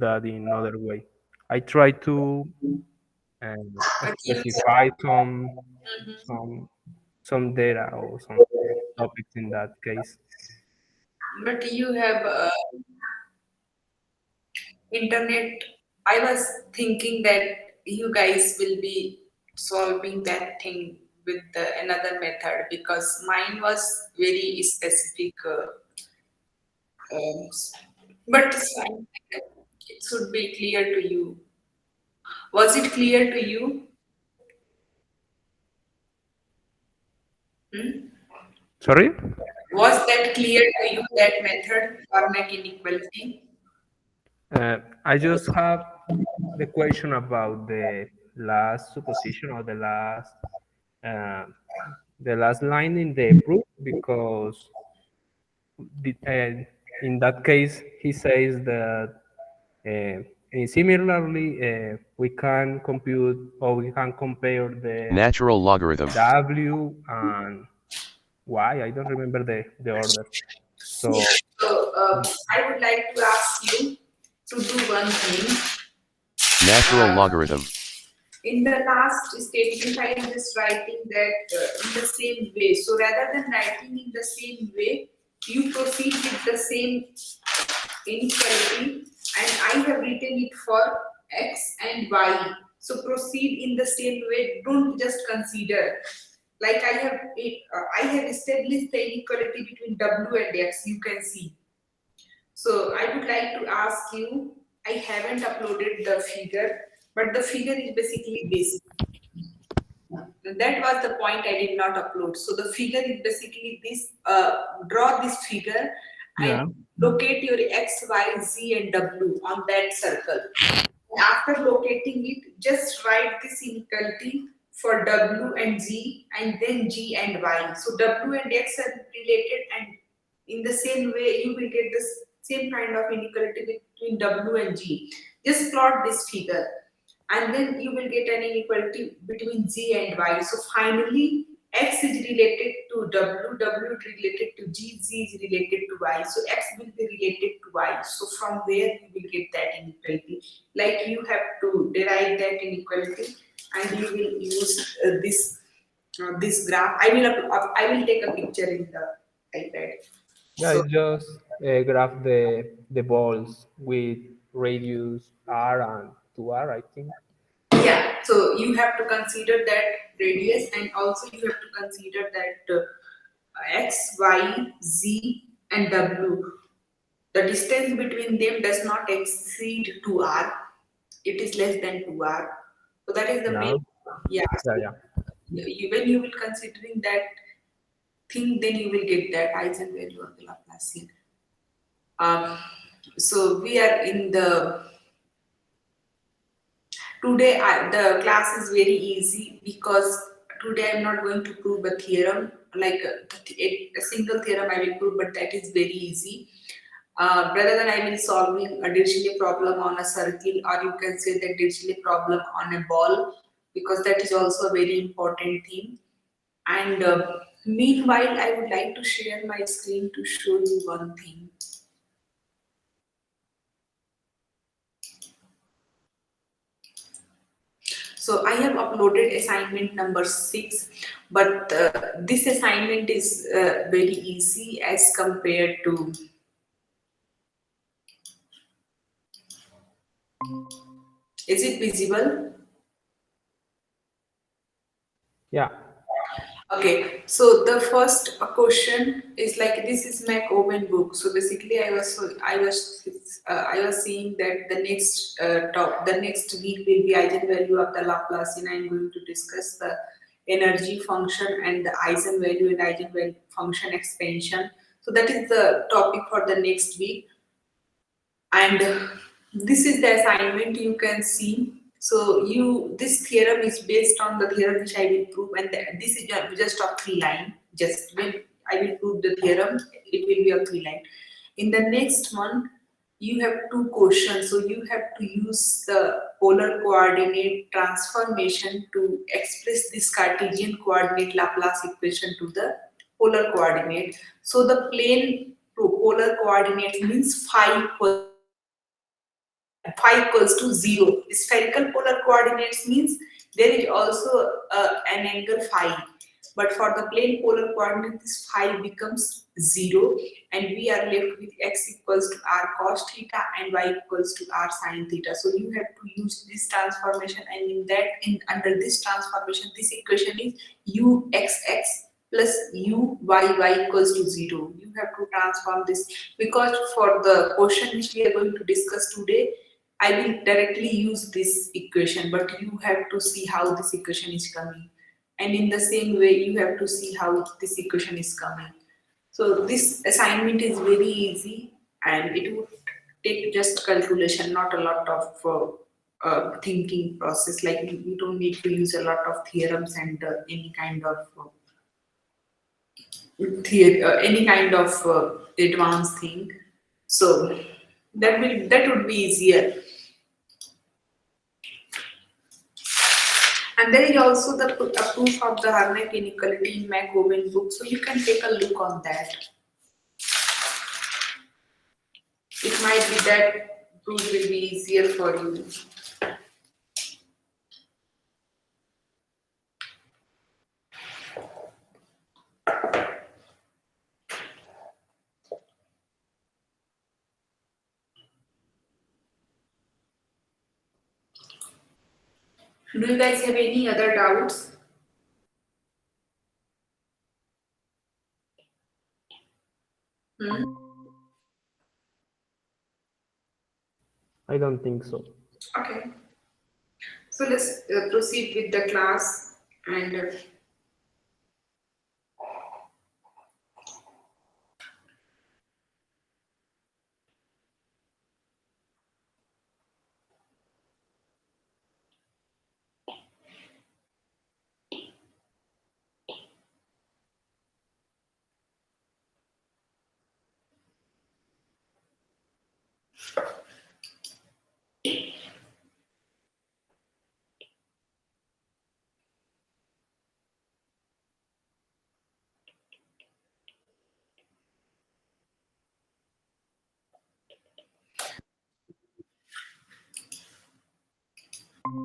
that in other way. I try to Use. specify some some data or some topics in that case. But you have internet. I was thinking that you guys will be solving that thing with another method because mine was very specific. Um, but it's fine. It should be clear to you. Was it clear to you? Hmm? Sorry? Was that clear to you, that method, Karnack inequality? I just have the question about the last supposition or uh, the last line in the proof because in that case he says that and similarly we can compute or we can compare the Natural logarithm. w and y. I don't remember the order. So So I would like to ask you to do one thing. Natural Uh, logarithm. in the last statement, I am just writing that in the same way. So rather than writing in the same way, you proceed with the same inequality, and I have written it for x and y. So proceed in the same way. Don't just consider. Like I have established the inequality between w and x. You can see. So I would like to ask you. I haven't uploaded the figure, but the figure is basically this. That was the point I did not upload. So the figure is basically this. Draw this figure and yeah, locate your x, y, z, and w on that circle. After locating it, just write this inequality for w and z, and then g and y. So w and x are related, and in the same way, you will get the same kind of inequality between w and g. Just plot this figure, and then you will get an inequality between z and y. So finally, x is related to w is related to z is related to y. So x will be related to y. So from there you will get that inequality. Like you have to derive that inequality, and you will use this graph. I will take a picture in the iPad. yeah. So It's just graph the balls with radius r and 2r, I think. yeah, so you have to consider that radius, and also you have to consider that x, y, z, and w. The distance between them does not exceed 2r. It is less than 2r. So that is the Yeah, main. Yeah. yeah, So yeah. when you will considering that thing, then you will get that eigenvalue of the Laplacian. Um, so we are in the today. The class is very easy because today I'm not going to prove a theorem like a single theorem I will prove, but that is very easy. Rather than I will solving a Dirichlet problem on a circle, or you can say the Dirichlet problem on a ball, because that is also a very important theme. And meanwhile, I would like to share my screen to show you one thing. So I have uploaded assignment number 6, but this assignment is very easy as compared to. Is it visible? Yeah. Okay, so the first question is like this is my Owen book. So basically, I was seeing that the next week will be eigenvalue of the Laplacian. I'm going to discuss the energy function and the eigenvalue and eigenvalue function expansion. So that is the topic for the next week, and this is the assignment you can see. So this theorem is based on the theorem which I will prove, and this is just a 3 line. Just when I will prove the theorem, it will be a 3 line. In the next one, you have 2 questions. So you have to use the polar coordinate transformation to express this Cartesian coordinate Laplace equation to the polar coordinate. So the plane to polar coordinate means phi position. phi equals to 0. Spherical polar coordinates means there is also an angle phi. But for the plane polar coordinate, this phi becomes 0, and we are left with x equals to r cos theta and y equals to r sin theta. So you have to use this transformation, and under this transformation, this equation is u x x plus u y equals to 0. You have to transform this, because for the question which we are going to discuss today, I will directly use this equation, but you have to see how this equation is coming. And in the same way, you have to see how this equation is coming. So this assignment is very easy, and it would take just calculation, not a lot of thinking process. Like you don't need to use a lot of theorems and any kind of advanced thing. So that would be easier. And there is also a proof of the Harnack inequality in McGovern book, so you can take a look on that. It might be that proof will be easier for you. Do you guys have any other doubts? I don't think so. Okay. So let's proceed with the class, and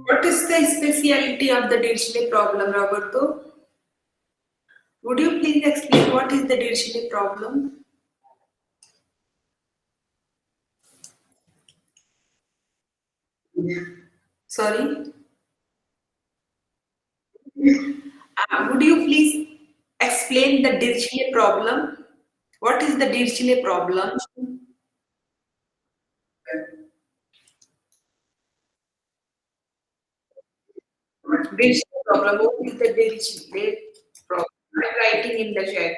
what is the speciality of the Dirichlet problem, Roberto? Would you please explain what is the Dirichlet problem? Sorry? Would you please explain the Dirichlet problem? What is the Dirichlet problem? Dirichlet problem. What is the Dirichlet problem? I'm writing in the chat.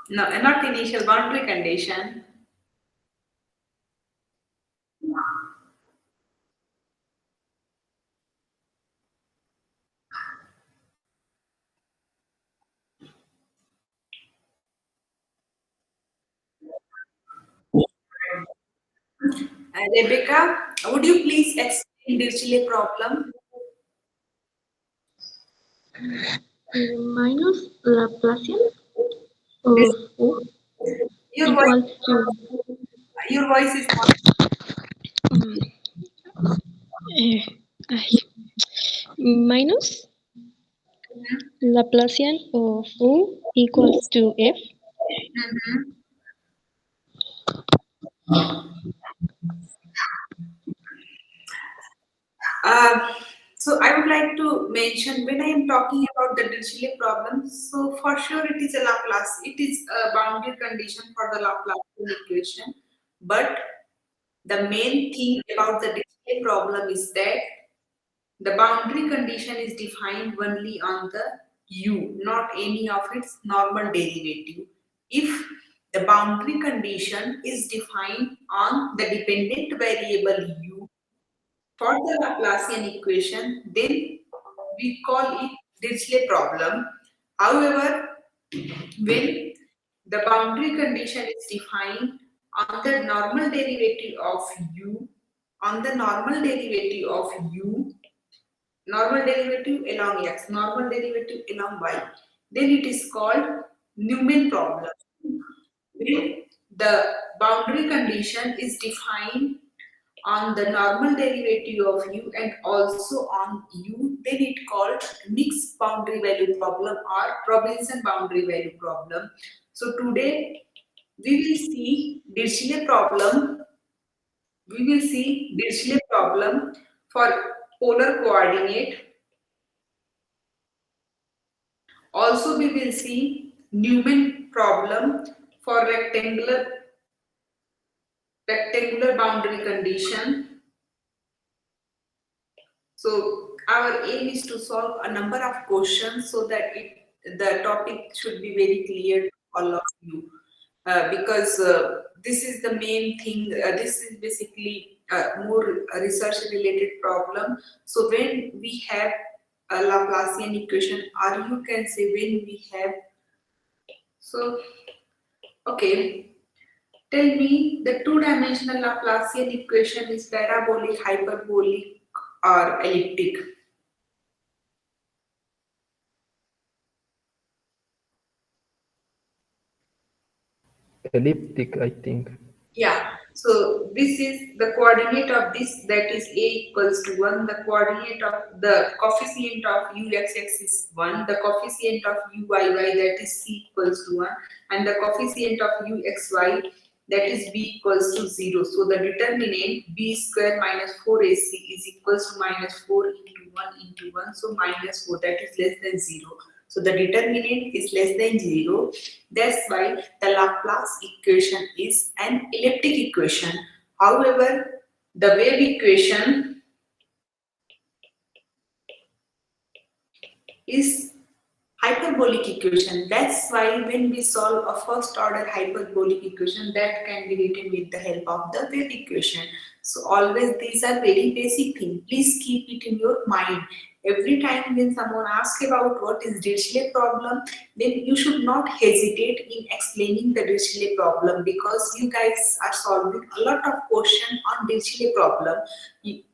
No, not initial boundary condition. Rebecca, would you please explain Dirichlet problem? Minus Laplacian of O Your voice, equals to your voice is not. ay, minus Laplacian of O equals to F. So I would like to mention, when I am talking about the Dirichlet problem, so for sure it is a Laplace, it is a boundary condition for the Laplacian equation. But the main thing about the Dirichlet problem is that the boundary condition is defined only on the u, not any of its normal derivative. If the boundary condition is defined on the dependent variable u for the Laplacian equation, then we call it Dirichlet problem. However, when the boundary condition is defined on the normal derivative of u, on the normal derivative of u, normal derivative along x, normal derivative along y, then it is called Newman problem. When the boundary condition is defined on the normal derivative of u and also on u, then it called mixed boundary value problem or Robinson boundary value problem. So today we will see Dirichlet problem. We will see Dirichlet problem for polar coordinate. Also, we will see Newman problem for rectangular boundary condition. So our aim is to solve a number of questions so that the topic should be very clear to all of you. Because this is the main thing. This is basically more research related problem. So when we have a Laplacian equation, or you can say when we have, so okay, tell me the two-dimensional Laplacian equation is parabolic, hyperbolic, or elliptic? Elliptic, I think. Yeah, so this is the coordinate of this, that is a equals to 1. The coordinate of the coefficient of uxx is 1. The coefficient of uyy, that is c equals to 1. And the coefficient of uxy, that is b equals to 0. So the determinant b square minus 4ac is equals to minus 4 into 1 into 1. So minus 4, that is less than 0. So the determinant is less than 0. That's why the Laplace equation is an elliptic equation. However, the wave equation is hyperbolic equation. That's why when we solve a first order hyperbolic equation, that can be written with the help of the wave equation. So always these are very basic things. Please keep it in your mind. Every time when someone asks about what is Dirichlet problem, then you should not hesitate in explaining the Dirichlet problem, because you guys are solving a lot of questions on Dirichlet problem,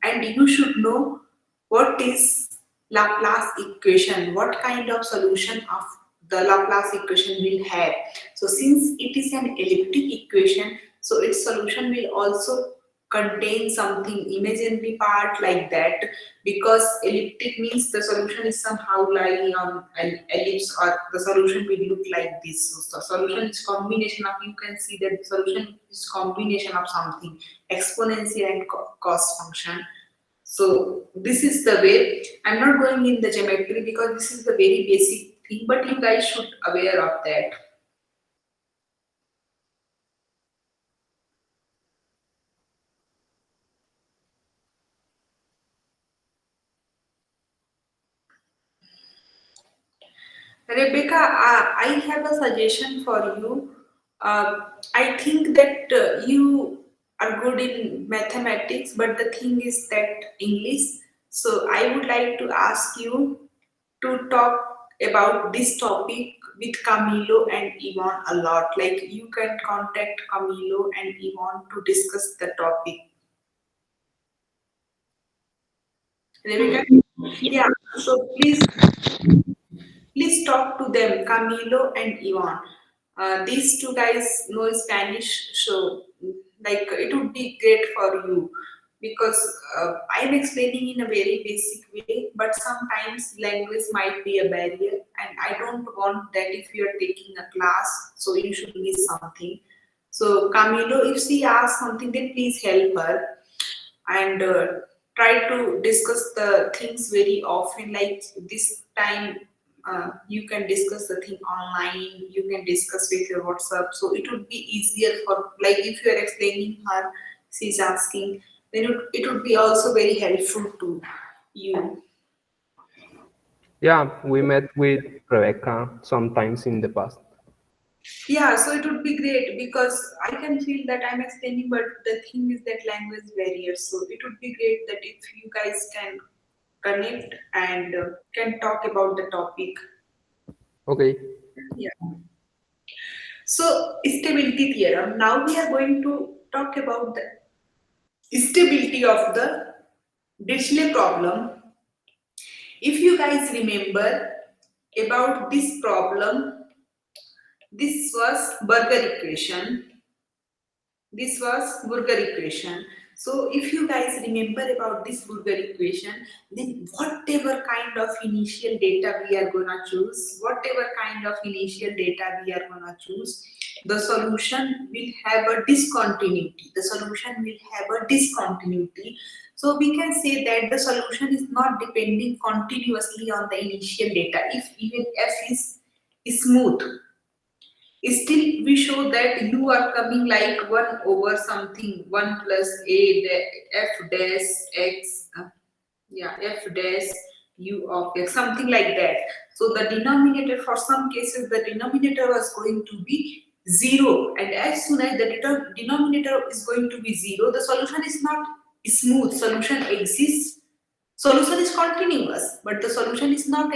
and you should know what is Laplace equation, what kind of solution of the Laplace equation will have. So since it is an elliptic equation, so its solution will also contain something imaginary part like that, because elliptic means the solution is somehow lying on an ellipse, or the solution will look like this. So the solution is combination of, you can see that the solution is combination of something, exponential and cost function. So this is the way. I'm not going in the geometry because this is the very basic thing, but you guys should aware of that. Rebecca, I have a suggestion for you. I think that you are good in mathematics, but the thing is that English. So I would like to ask you to talk about this topic with Camilo and Yvonne a lot. Like you can contact Camilo and Yvonne to discuss the topic. Rebecca? Yeah. So please talk to them, Camilo and Yvonne. These two guys know Spanish, so like it would be great for you, because I'm explaining in a very basic way, but sometimes language might be a barrier, and I don't want that. If you are taking a class, so you should miss something. So Camilo, if she asks something, then please help her, and try to discuss the things very often. Like this time, you can discuss the thing online, you can discuss with your WhatsApp, so it would be easier for, like if you are explaining her, she's asking, then it would be also very helpful to you. Yeah, we met with Rebecca sometimes in the past. Yeah, so it would be great, because I can feel that I'm explaining, but the thing is that language barrier. So it would be great that if you guys can connect and can talk about the topic. Okay. Yeah. So stability theorem. Now we are going to talk about the stability of the Dirichlet problem. If you guys remember about this problem, this was Burger equation. This was Burger equation. So if you guys remember about this Burger equation, then whatever kind of initial data we are gonna choose, whatever kind of initial data we are gonna choose, the solution will have a discontinuity. The solution will have a discontinuity. So we can say that the solution is not depending continuously on the initial data. If even f is smooth, still we show that u are coming like 1 over something 1 plus f dash x f dash u of x, something like that. So the denominator, for some cases the denominator was going to be 0, and as soon as the denominator is going to be 0, the solution is not smooth. Solution exists, solution is continuous, but the solution is not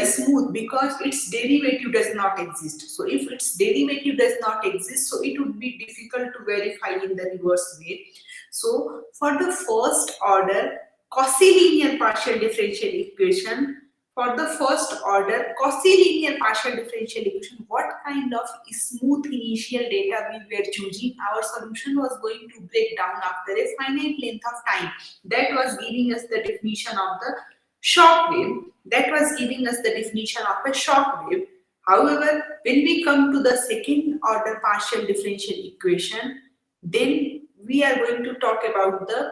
smooth because its derivative does not exist. So if its derivative does not exist, so it would be difficult to verify in the reverse way. So for the first order Cauchy linear partial differential equation, for the first order Cauchy linear partial differential equation, what kind of smooth initial data we were choosing, our solution was going to break down after a finite length of time. That was giving us the definition of the shock wave. That was giving us the definition of a shock wave. However, when we come to the second order partial differential equation, then we are going to talk about the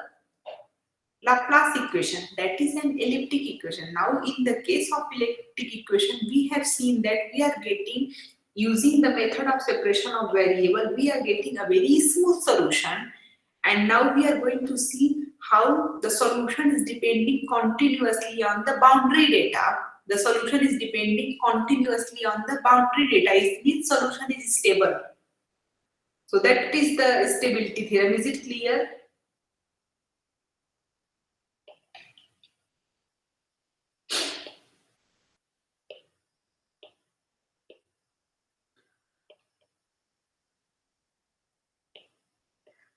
Laplace equation, that is an elliptic equation. Now in the case of elliptic equation, we have seen that we are getting, using the method of separation of variable, we are getting a very smooth solution. And now we are going to see how the solution is depending continuously on the boundary data. The solution is depending continuously on the boundary data. It means solution is stable. So that is the stability theorem. Is it clear?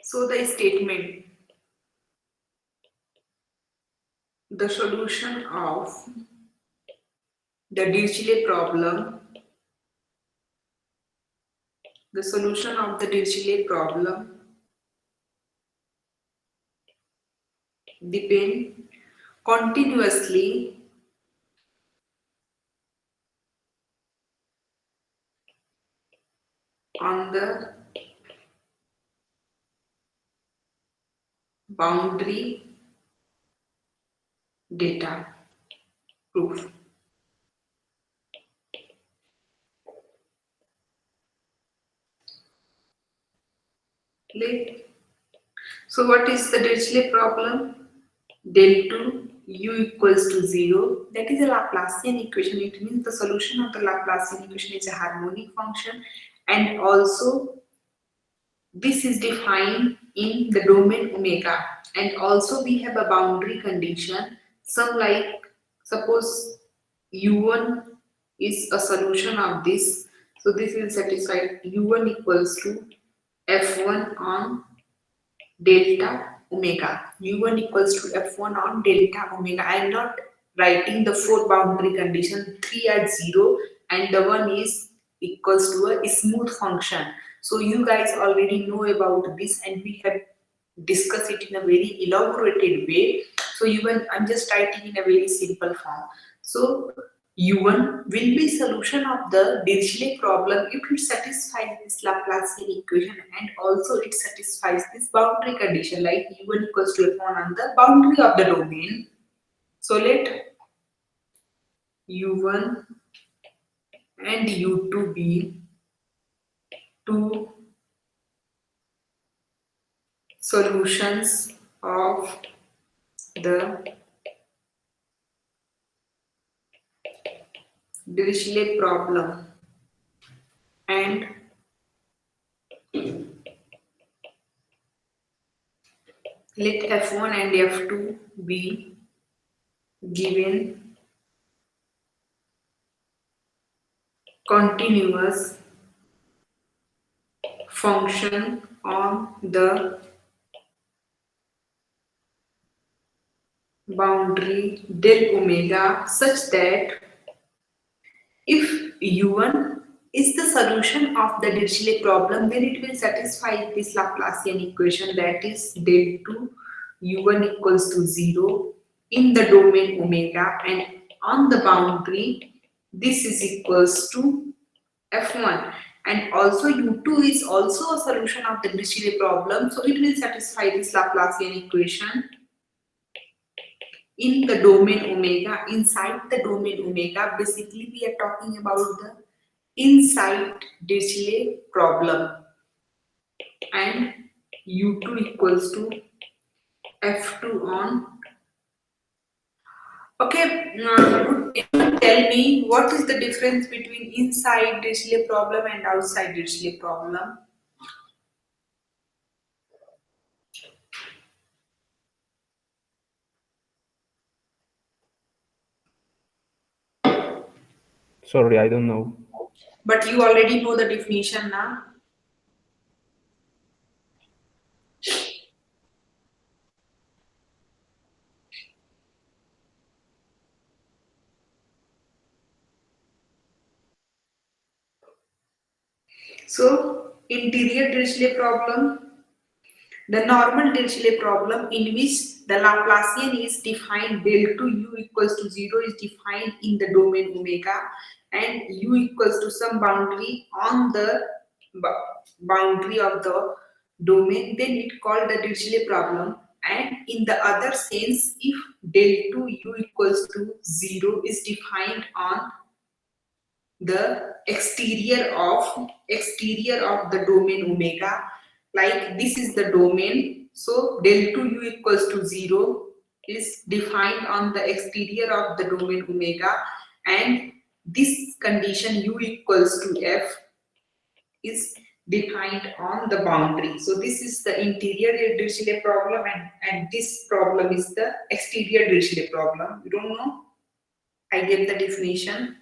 So the statement, the solution of the Dirichlet problem, the solution of the Dirichlet problem depend continuously on the boundary data. Proof. Clear? So what is the Dirichlet problem? Del 2 u equals to 0. That is a Laplacian equation. It means the solution of the Laplacian equation is a harmonic function, and also this is defined in the domain omega, and also we have a boundary condition. Some like, suppose u1 is a solution of this, so this will satisfy u1 equals to f1 on delta omega. u1 equals to f1 on delta omega. I am not writing the 4 boundary condition, 3 at 0 and the 1 is equals to a smooth function. So you guys already know about this and we have discussed it in a very elaborated way. So even I'm just writing in a very simple form. So u1 will be solution of the Dirichlet problem if it satisfies this Laplacian equation and also it satisfies this boundary condition like u1 equals to f1 on the boundary of the domain. So let u1 and u2 be two solutions of the Dirichlet problem, and let f1 and f2 be given continuous function on the boundary del omega such that if u1 is the solution of the Dirichlet problem, then it will satisfy this Laplacian equation, that is del 2 u1 equals to 0 in the domain omega, and on the boundary this is equals to f1, and also u2 is also a solution of the Dirichlet problem, so it will satisfy this Laplacian equation in the domain omega. Inside the domain omega, basically we are talking about the inside Dirichlet problem, and u2 equals to f2 on. Okay, now tell me what is the difference between inside Dirichlet problem and outside Dirichlet problem? Sorry, I don't know. But you already know the definition now. So, interior Dirichlet problem, the normal Dirichlet problem in which the Laplacian is defined del 2 u equals to 0 is defined in the domain omega, and u equals to some boundary on the boundary of the domain, then it called the Dirichlet problem. And in the other sense, if del 2 u equals to 0 is defined on the exterior of the domain omega, like this is the domain, so del 2 u equals to 0 is defined on the exterior of the domain omega, and this condition u equals to f is defined on the boundary. So this is the interior Dirichlet problem, and this problem is the exterior Dirichlet problem. You don't know? I gave the definition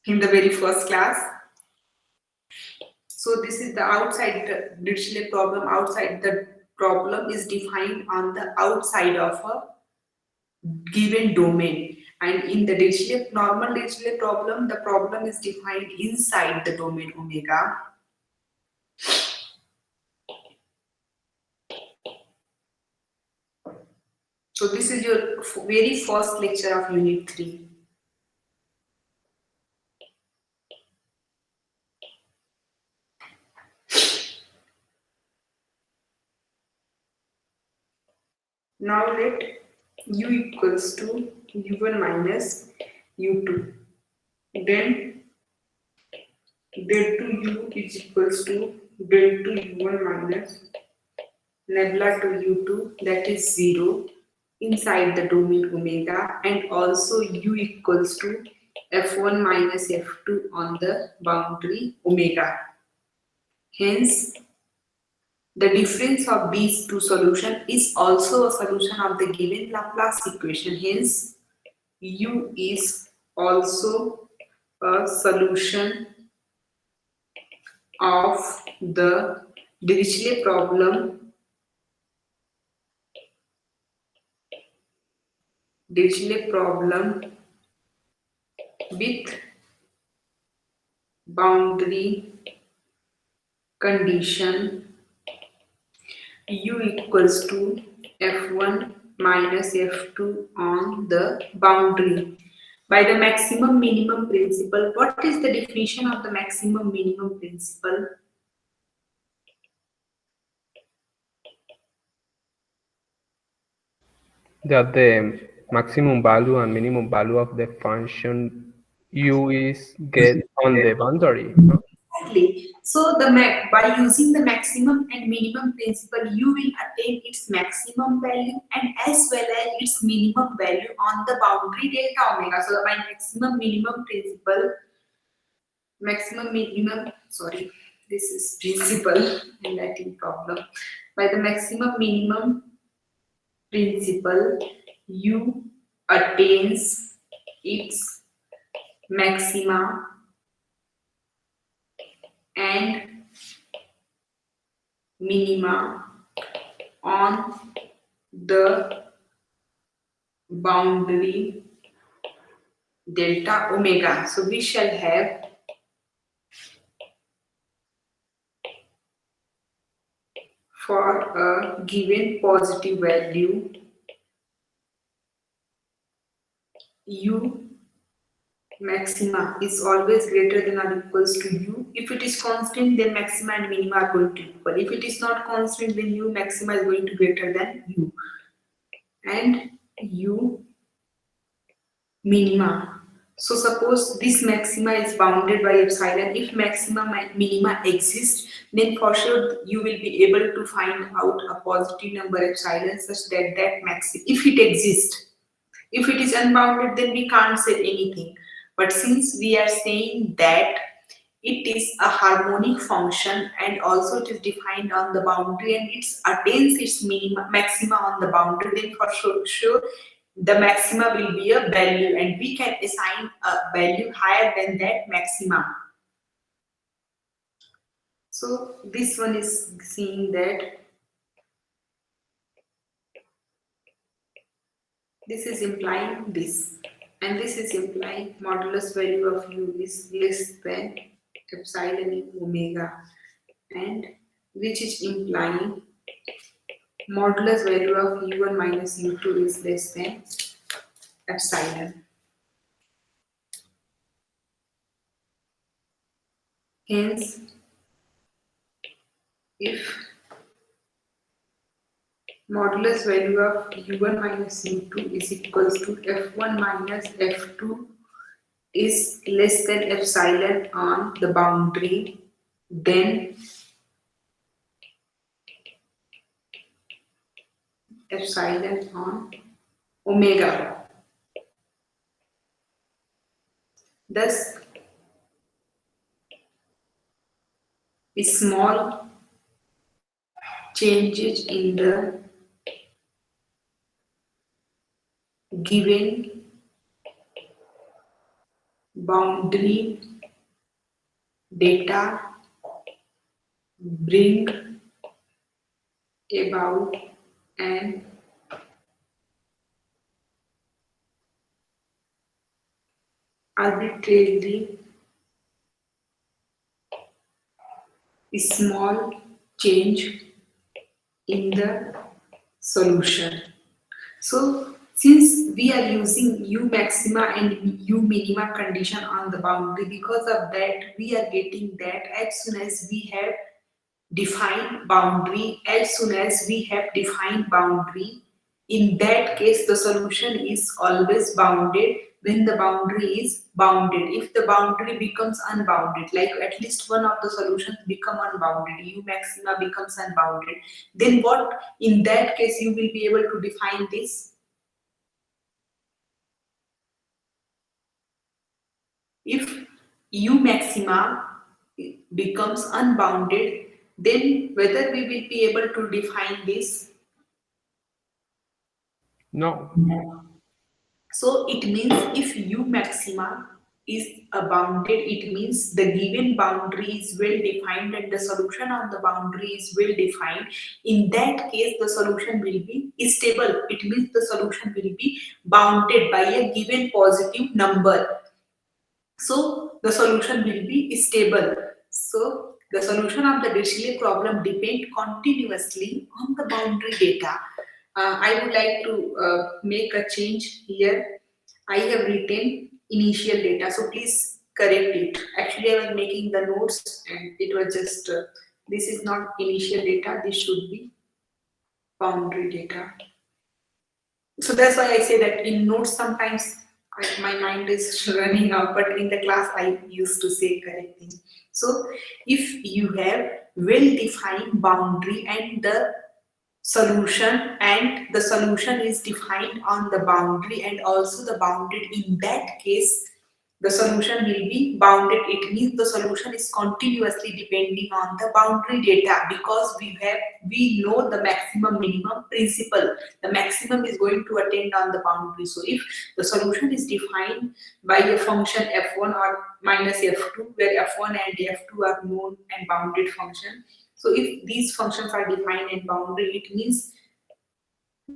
in the very first class. So this is the outside Dirichlet problem. Outside the problem is defined on the outside of a given domain, and in the normal Dirichlet problem, the problem is defined inside the domain omega. So this is your very first lecture of unit 3. Now let u equals to u1 minus u2. Then del 2u is equals to del 2u1 minus nabla to u2, that is 0 inside the domain omega, and also u equals to f1 minus f2 on the boundary omega. Hence, the difference of these two solutions is also a solution of the given Laplace equation. Hence, u is also a solution of the Dirichlet problem with boundary condition u equals to f1 minus f2 on the boundary by the maximum minimum principle. What is the definition of the maximum minimum principle? That the maximum value and minimum value of the function u is get on the boundary. No? Exactly. So by using the maximum and minimum principle, you will attain its maximum value and as well as its minimum value on the boundary delta omega. So by maximum minimum principle, this is principle and Latin problem. By the maximum minimum principle, u attains its maxima and minima on the boundary delta omega. So we shall have for a given positive value u maxima is always greater than or equals to u. If it is constant, then maxima and minima are going to equal. If it is not constant, then u maxima is going to greater than u. And u minima. So suppose this maxima is bounded by epsilon. If maxima and minima exist, then for sure you will be able to find out a positive number epsilon such that that maxima, if it exists. If it is unbounded, then we can't say anything. But since we are saying that it is a harmonic function and also it is defined on the boundary and it attains its minima, maxima on the boundary, then for sure the maxima will be a value and we can assign a value higher than that maxima. So this one is seeing that this is implying this and this is implying modulus value of u is less than epsilon in omega, and which is implying modulus value of u1 minus u2 is less than epsilon. Hence, if modulus value of u1 minus u2 is equals to f1 minus f2 is less than epsilon on the boundary, then epsilon on omega. Thus, small changes in the given boundary data bring about an arbitrarily small change in the solution. So since we are using u maxima and u minima condition on the boundary, because of that we are getting that as soon as we have defined boundary, in that case the solution is always bounded when the boundary is bounded. If the boundary becomes unbounded, like at least one of the solutions become unbounded, u maxima becomes unbounded, then what in that case you will be able to define this? If u maxima becomes unbounded, then whether we will be able to define this? No. So it means if u maxima is bounded, it means the given boundary is well defined and the solution on the boundary is well defined. In that case, the solution will be stable. It means the solution will be bounded by a given positive number. So the solution will be stable. So the solution of the Dirichlet problem depends continuously on the boundary data. I would like to make a change here. I have written initial data, so please correct it. Actually, I was making the notes and it was just, this is not initial data, this should be boundary data. So that's why I say that in notes sometimes my mind is running out, but in the class I used to say correct things. So if you have well-defined boundary and the solution is defined on the boundary and also the bounded, in that case the solution will be bounded. It means the solution is continuously depending on the boundary data, because we know the maximum minimum principle. The maximum is going to attend on the boundary. So if the solution is defined by a function f1 or minus f2, where f1 and f2 are known and bounded function, So if these functions are defined in boundary, it means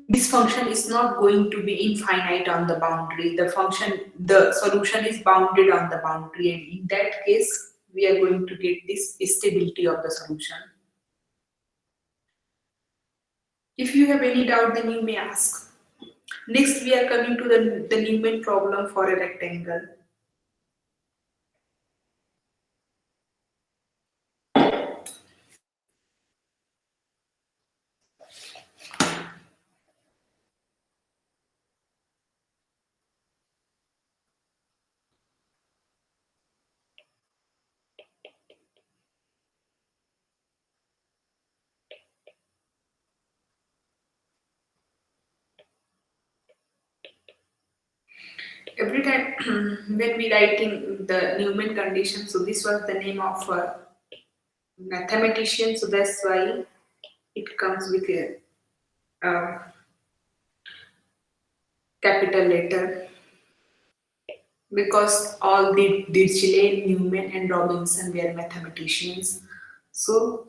this function is not going to be infinite on the boundary. The solution is bounded on the boundary, and in that case, we are going to get this stability of the solution. If you have any doubt, then you may ask. Next, we are coming to the Newman problem for a rectangle. Every time when we writing the Newman condition, so this was the name of a mathematician, so that's why it comes with a capital letter, because all the Dirichlet, Newman and Robinson were mathematicians. So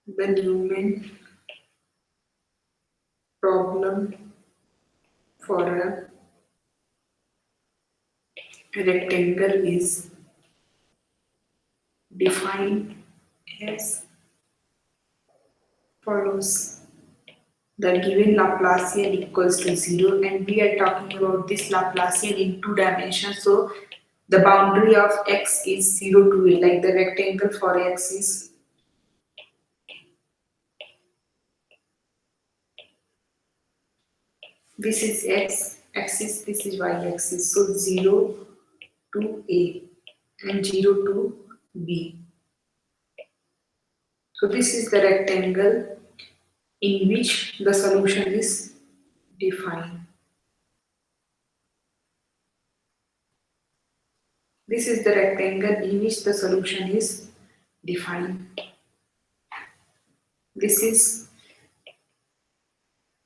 the Newman problem for a rectangle is defined as follows. The given Laplacian equals to 0, and we are talking about this Laplacian in 2 dimensions. So the boundary of x is 0 to a, like the rectangle for x is this is x axis, this is y axis. So 0 to a and 0 to b. So this is the rectangle in which the solution is defined. This is the rectangle in which the solution is defined. This is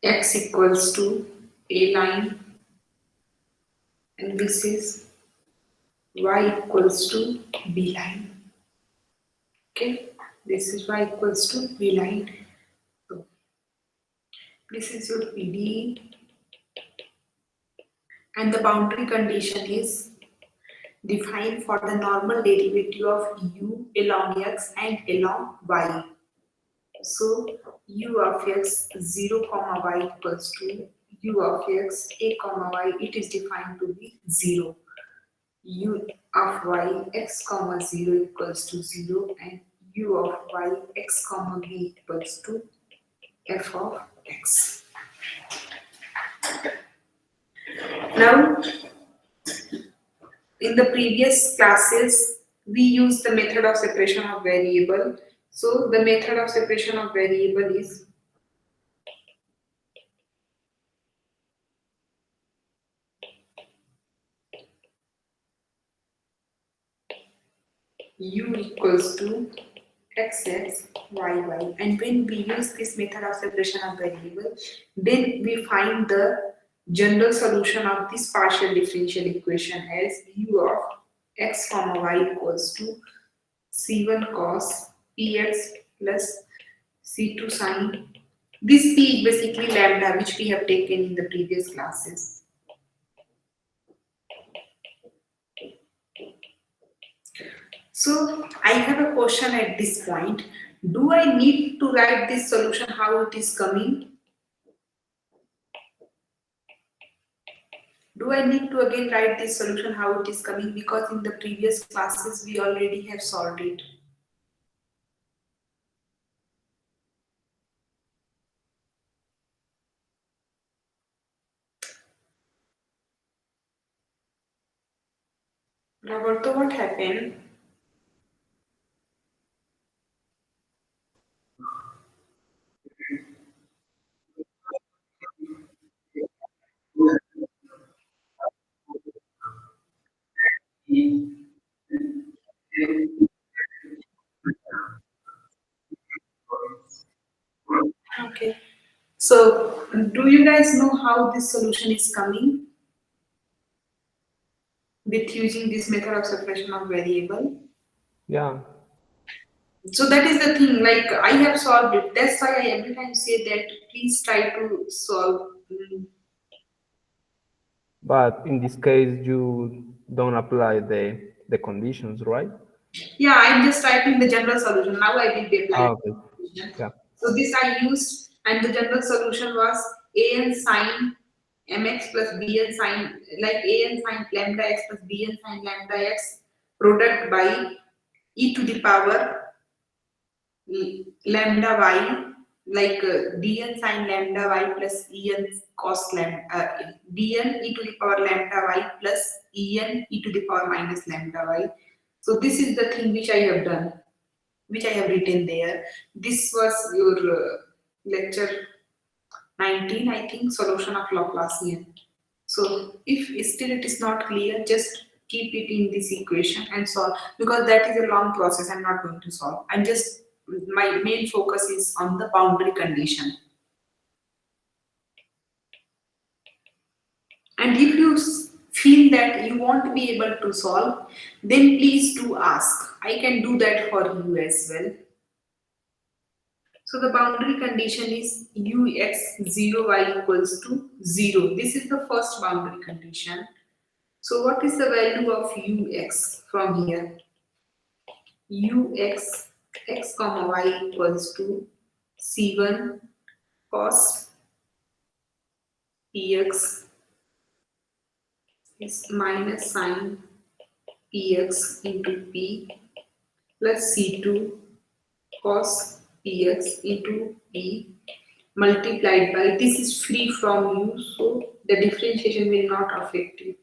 x equals to a line, and this is y equals to b line. Okay, this is y equals to b line. So this is your PD, and the boundary condition is defined for the normal derivative of u along x and along y. So u of x 0 comma y equals to u of x a comma y, it is defined to be 0. U of y x comma 0 equals to 0, and u of y x comma b equals to f of x. Now, in the previous classes, we used the method of separation of variable. So the method of separation of variable is u equals to xx yy, and when we use this method of separation of variable, then we find the general solution of this partial differential equation as u of x comma y equals to c1 cos px plus c2 sin. This p is basically lambda, which we have taken in the previous classes. So I have a question at this point. Do I need to write this solution how it is coming? Do I need to again write this solution how it is coming? Because in the previous classes we already have solved it. Roberto, what happened? Okay. So, do you guys know how this solution is coming? with using this method of separation of variable. Yeah. So that is the thing, like I have solved it. That's why I every time say that please try to solve. But in this case, you don't apply the conditions, right? Yeah, I'm just typing the general solution. Now I will be applying Okay. the solution. Yeah. So this I used, and the general solution was an sine mx plus bn sine, like an sine lambda x plus bn sine lambda x product by e to the power lambda y, like dn sine lambda y plus en cos lambda, dn e to the power lambda y plus en e to the power minus lambda y. So this is the thing which I have done, which I have written there. This was your lecture 19, I think, solution of Laplacian. So if still it is not clear, just keep it in this equation and solve, because that is a long process. I'm not going to solve. I'm just, my main focus is on the boundary condition. And if you feel that you won't be able to solve, then please do ask. I can do that for you as well. So the boundary condition is ux0y equals to 0. This is the first boundary condition. So what is the value of ux from here? Ux x comma y equals to c1 cos px is minus sine px into p plus c2 cos px into p multiplied by, this is free from u, so the differentiation will not affect you.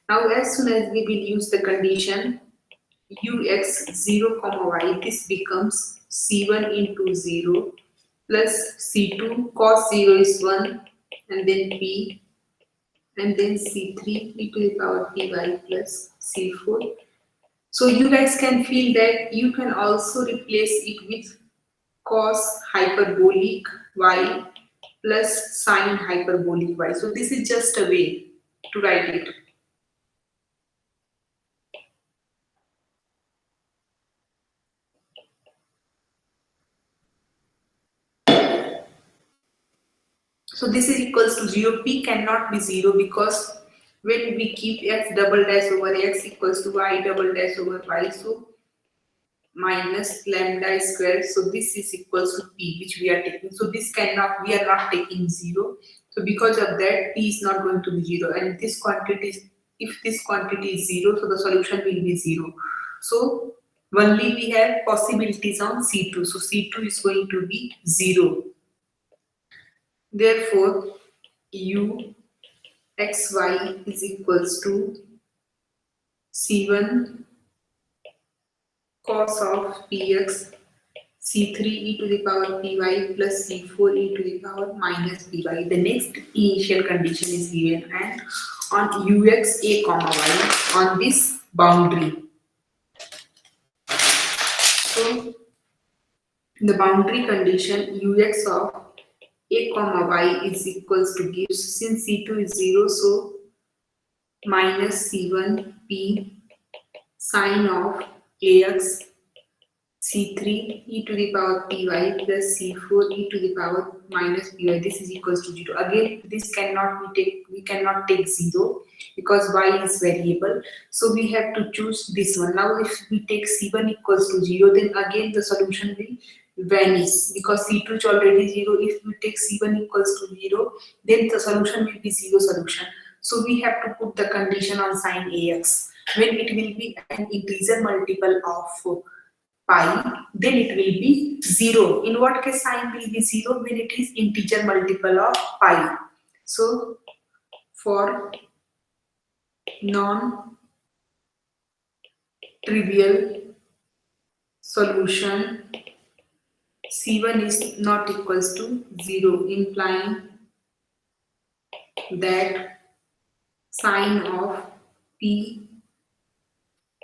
Now as soon as we will use the condition ux 0 comma y, this becomes c1 into 0 plus c2 cos 0 is 1 and then p and then c3 e to the power py plus c4. So you guys can feel that you can also replace it with cos hyperbolic y plus sine hyperbolic y. So this is just a way to write it. So this is equals to 0. P cannot be 0 because when we keep x double dash over x equals to y double dash over y, so minus lambda square. So this is equals to p, which we are taking. So this cannot, we are not taking 0. So because of that, p is not going to be 0. And this quantity is, if this quantity is 0, so the solution will be 0. So only we have possibilities on C2. So C2 is going to be 0. Therefore, u xy is equals to c1 cos of px c3 e to the power py plus c4 e to the power minus py. The next initial condition is given, and on ux a comma y, on this boundary. So the boundary condition ux of a comma y is equals to gives, since c2 is 0, so minus c1 p sine of ax c3 e to the power py plus c4 e to the power minus py. This is equals to 0. Again, this cannot be take, we cannot take 0 because y is variable. So we have to choose this one. Now if we take c1 equals to 0, then again the solution will vanish because c2 is already 0. If we take c1 equals to 0, then the solution will be 0 solution. So we have to put the condition on sine ax. When it will be an integer multiple of pi, then it will be 0. In what case sine will be 0? When it is integer multiple of pi. So for non-trivial solution, c1 is not equals to 0, implying that sine of p,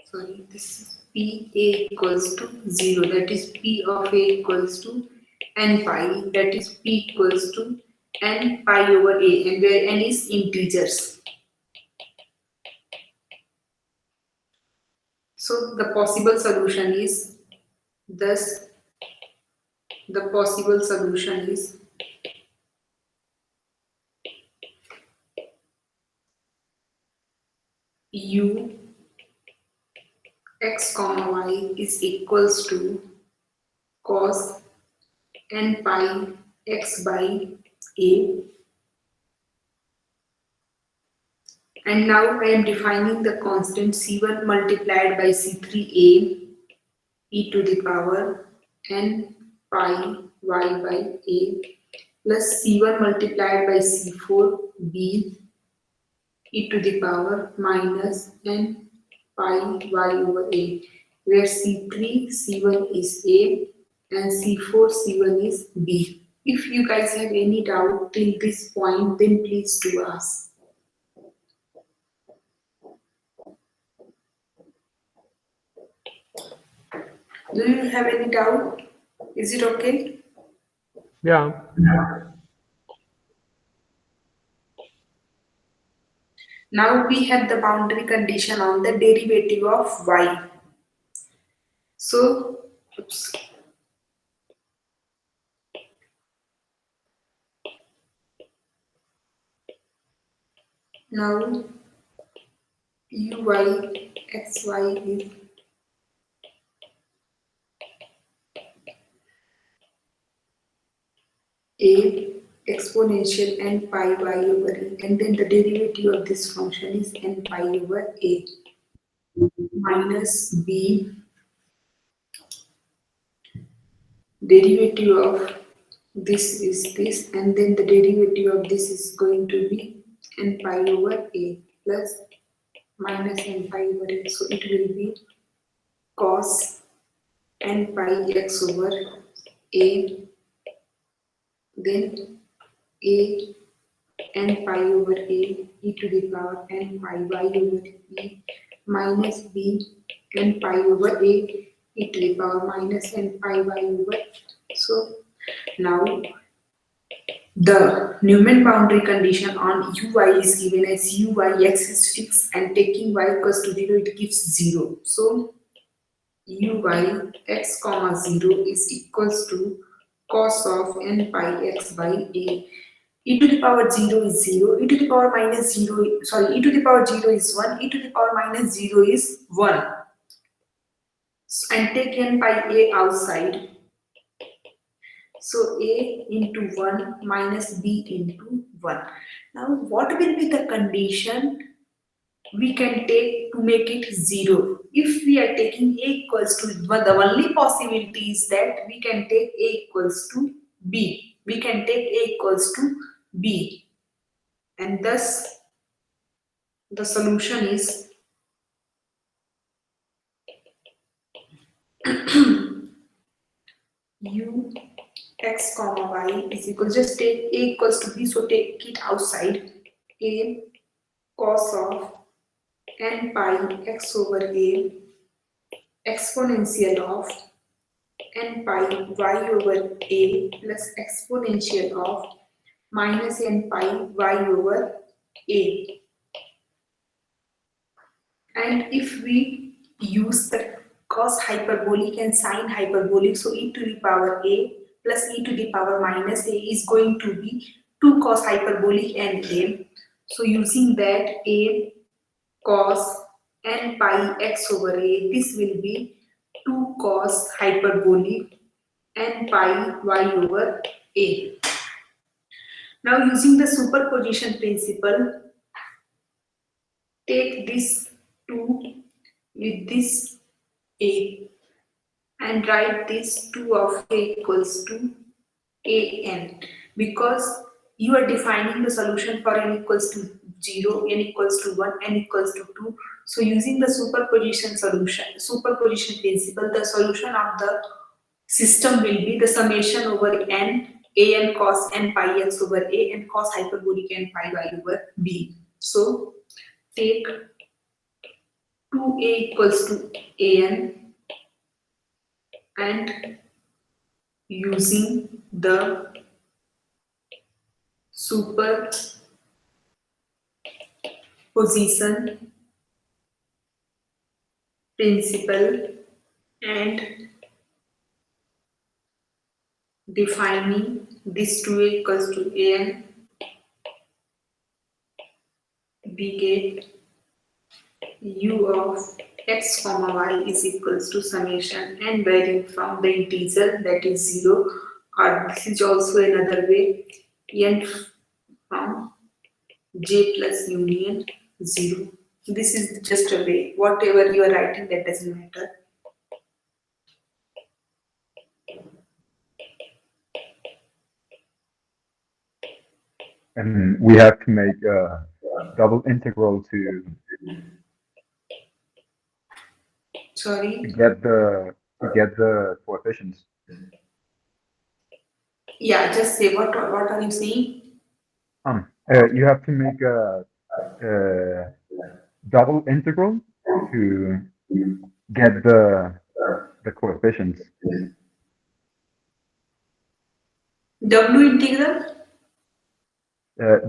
sorry, this is pa equals to 0, that is p of a equals to n pi, that is p equals to n pi over a, and where n is integers. So the possible solution is thus the possible solution is u x comma y is equals to cos n pi x by a, and now I am defining the constant c1 multiplied by c3a e to the power n pi y by a plus c1 multiplied by c4b e to the power minus n pi y over a, where c3 c1 is a and c4 c1 is b. If you guys have any doubt till this point, then please do ask. Do you have any doubt? Is it okay? Yeah. Now we have the boundary condition on the derivative of y. So, oops. Now uy xy is a exponential n pi y over a, and then the derivative of this function is n pi over a minus b derivative of this is this, and then the derivative of this is going to be n pi over a plus minus n pi over a. So it will be cos n pi x over a, then a n pi over a e to the power n pi y over e minus b n pi over a e to the power minus n pi y over. So now the Newman boundary condition on uy is given as uy x is fixed and taking y equals to 0, it gives 0. So uy x comma 0 is equals to cos of n pi x by a. E to the power 0 is 0, e to the power minus 0, sorry, e to the power 0 is 1, e to the power minus 0 is 1. And take n pi a outside. So a into 1 minus b into 1. Now what will be the condition we can take to make it 0? If we are taking a equals to 1, the only possibility is that we can take a equals to b. We can take a equals to b. And thus the solution is u x comma y is equal, just take a equals to b, so take it outside, a cos of n pi x over a exponential of n pi y over a plus exponential of minus n pi y over a. And if we use the cos hyperbolic and sine hyperbolic, so e to the power a plus e to the power minus a is going to be 2 cos hyperbolic and a. So using that, a cos n pi x over a, this will be 2 cos hyperbolic n pi y over a. Now using the superposition principle, take this 2 with this a and write this 2 of a equals to an, because you are defining the solution for n equals to 0, n equals to 1, n equals to 2. So using the superposition principle, the solution of the system will be the summation over n an cos n pi x over a and cos hyperbolic n pi y over b. So take 2a equals to an, and using the superposition principle and defining this 2a equals to an, we get u of x comma y is equals to summation n varying from the integer that is 0, or this is also another way, n from j plus union 0. This is just a way. Whatever you are writing, that doesn't matter. And we have to make a double integral to Sorry. get the coefficients. Yeah, just say what are you saying? You have to make a double integral to get the coefficients. W integral?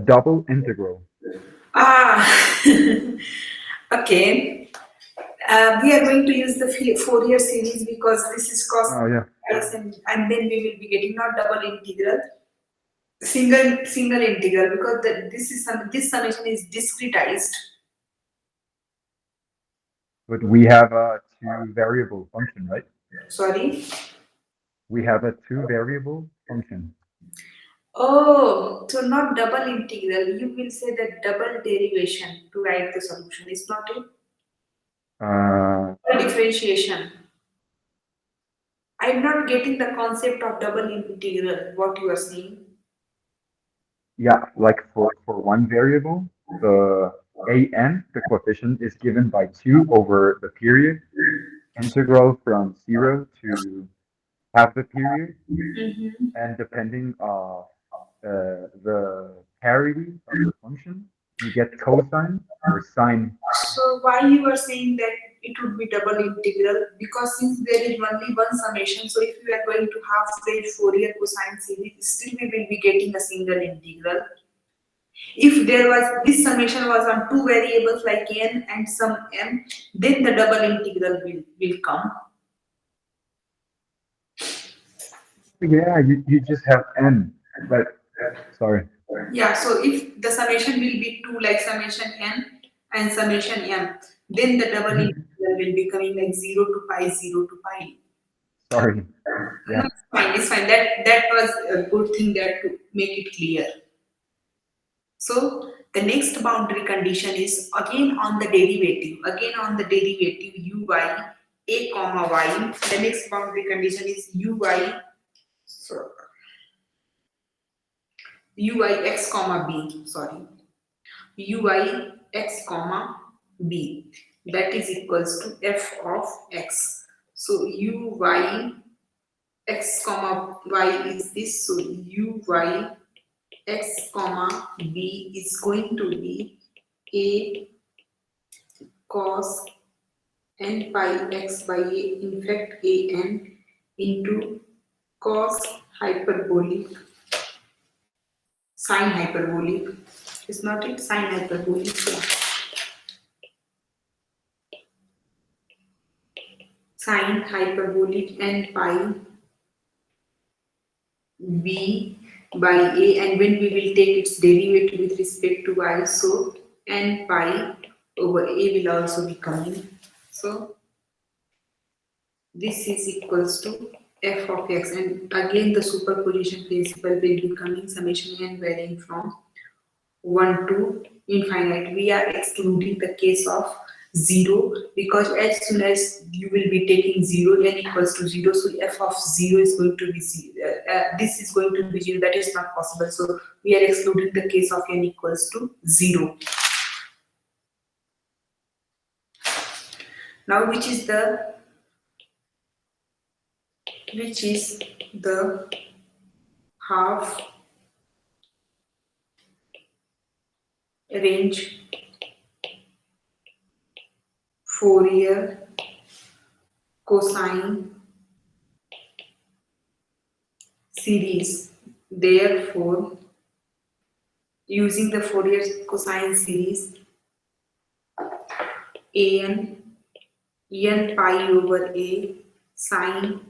Double integral. Ah, okay. We are going to use the Fourier series because this is cos Oh yeah. x, and then we will be getting not double integral, single integral, because this summation is discretized. But we have a two variable function, right? Sorry. We have a two variable function. Oh, so not double integral. You will say that double derivation to write the solution. Is not it? Differentiation. I'm not getting the concept of double integral. What you are saying? Yeah, like for one variable, the an, the coefficient, is given by 2 over the period, integral from 0 to half the period, and depending on the parity of the function, you get cosine or sine. So why you are saying that it would be double integral? Because since there is only one summation, so if you are going to half-stage Fourier cosine series, still we will be getting a single integral. If there was this summation was on two variables like n and some m, then the double integral will come. Yeah, you just have n, but sorry. Yeah, so if the summation will be 2 like summation n and summation m, then the double integral will be coming like 0 to pi, 0 to pi. Sorry. Yeah. No, it's fine. That was a good thing that to make it clear. So the next boundary condition is again on the derivative. Again on the derivative uy a comma y. The next boundary condition is uy x comma b. Sorry, uy x comma b. That is equals to f of x. So uy x comma y is this. So uy x comma b is going to be a cos n pi x by a, in fact a n into cos hyperbolic sine hyperbolic, is not it, sine hyperbolic, sine hyperbolic n pi b by a, and when we will take its derivative with respect to y, so n pi over a will also be coming. So this is equals to f of x, and again the superposition principle will be coming, summation n varying from 1 to infinite. We are excluding the case of 0 because as soon as you will be taking 0, n equals to 0, so f of 0 is going to be 0. This is going to be 0, that is not possible. So we are excluding the case of n equals to 0. Now which is the half range Fourier cosine series. Therefore, using the Fourier cosine series, an n pi over a sine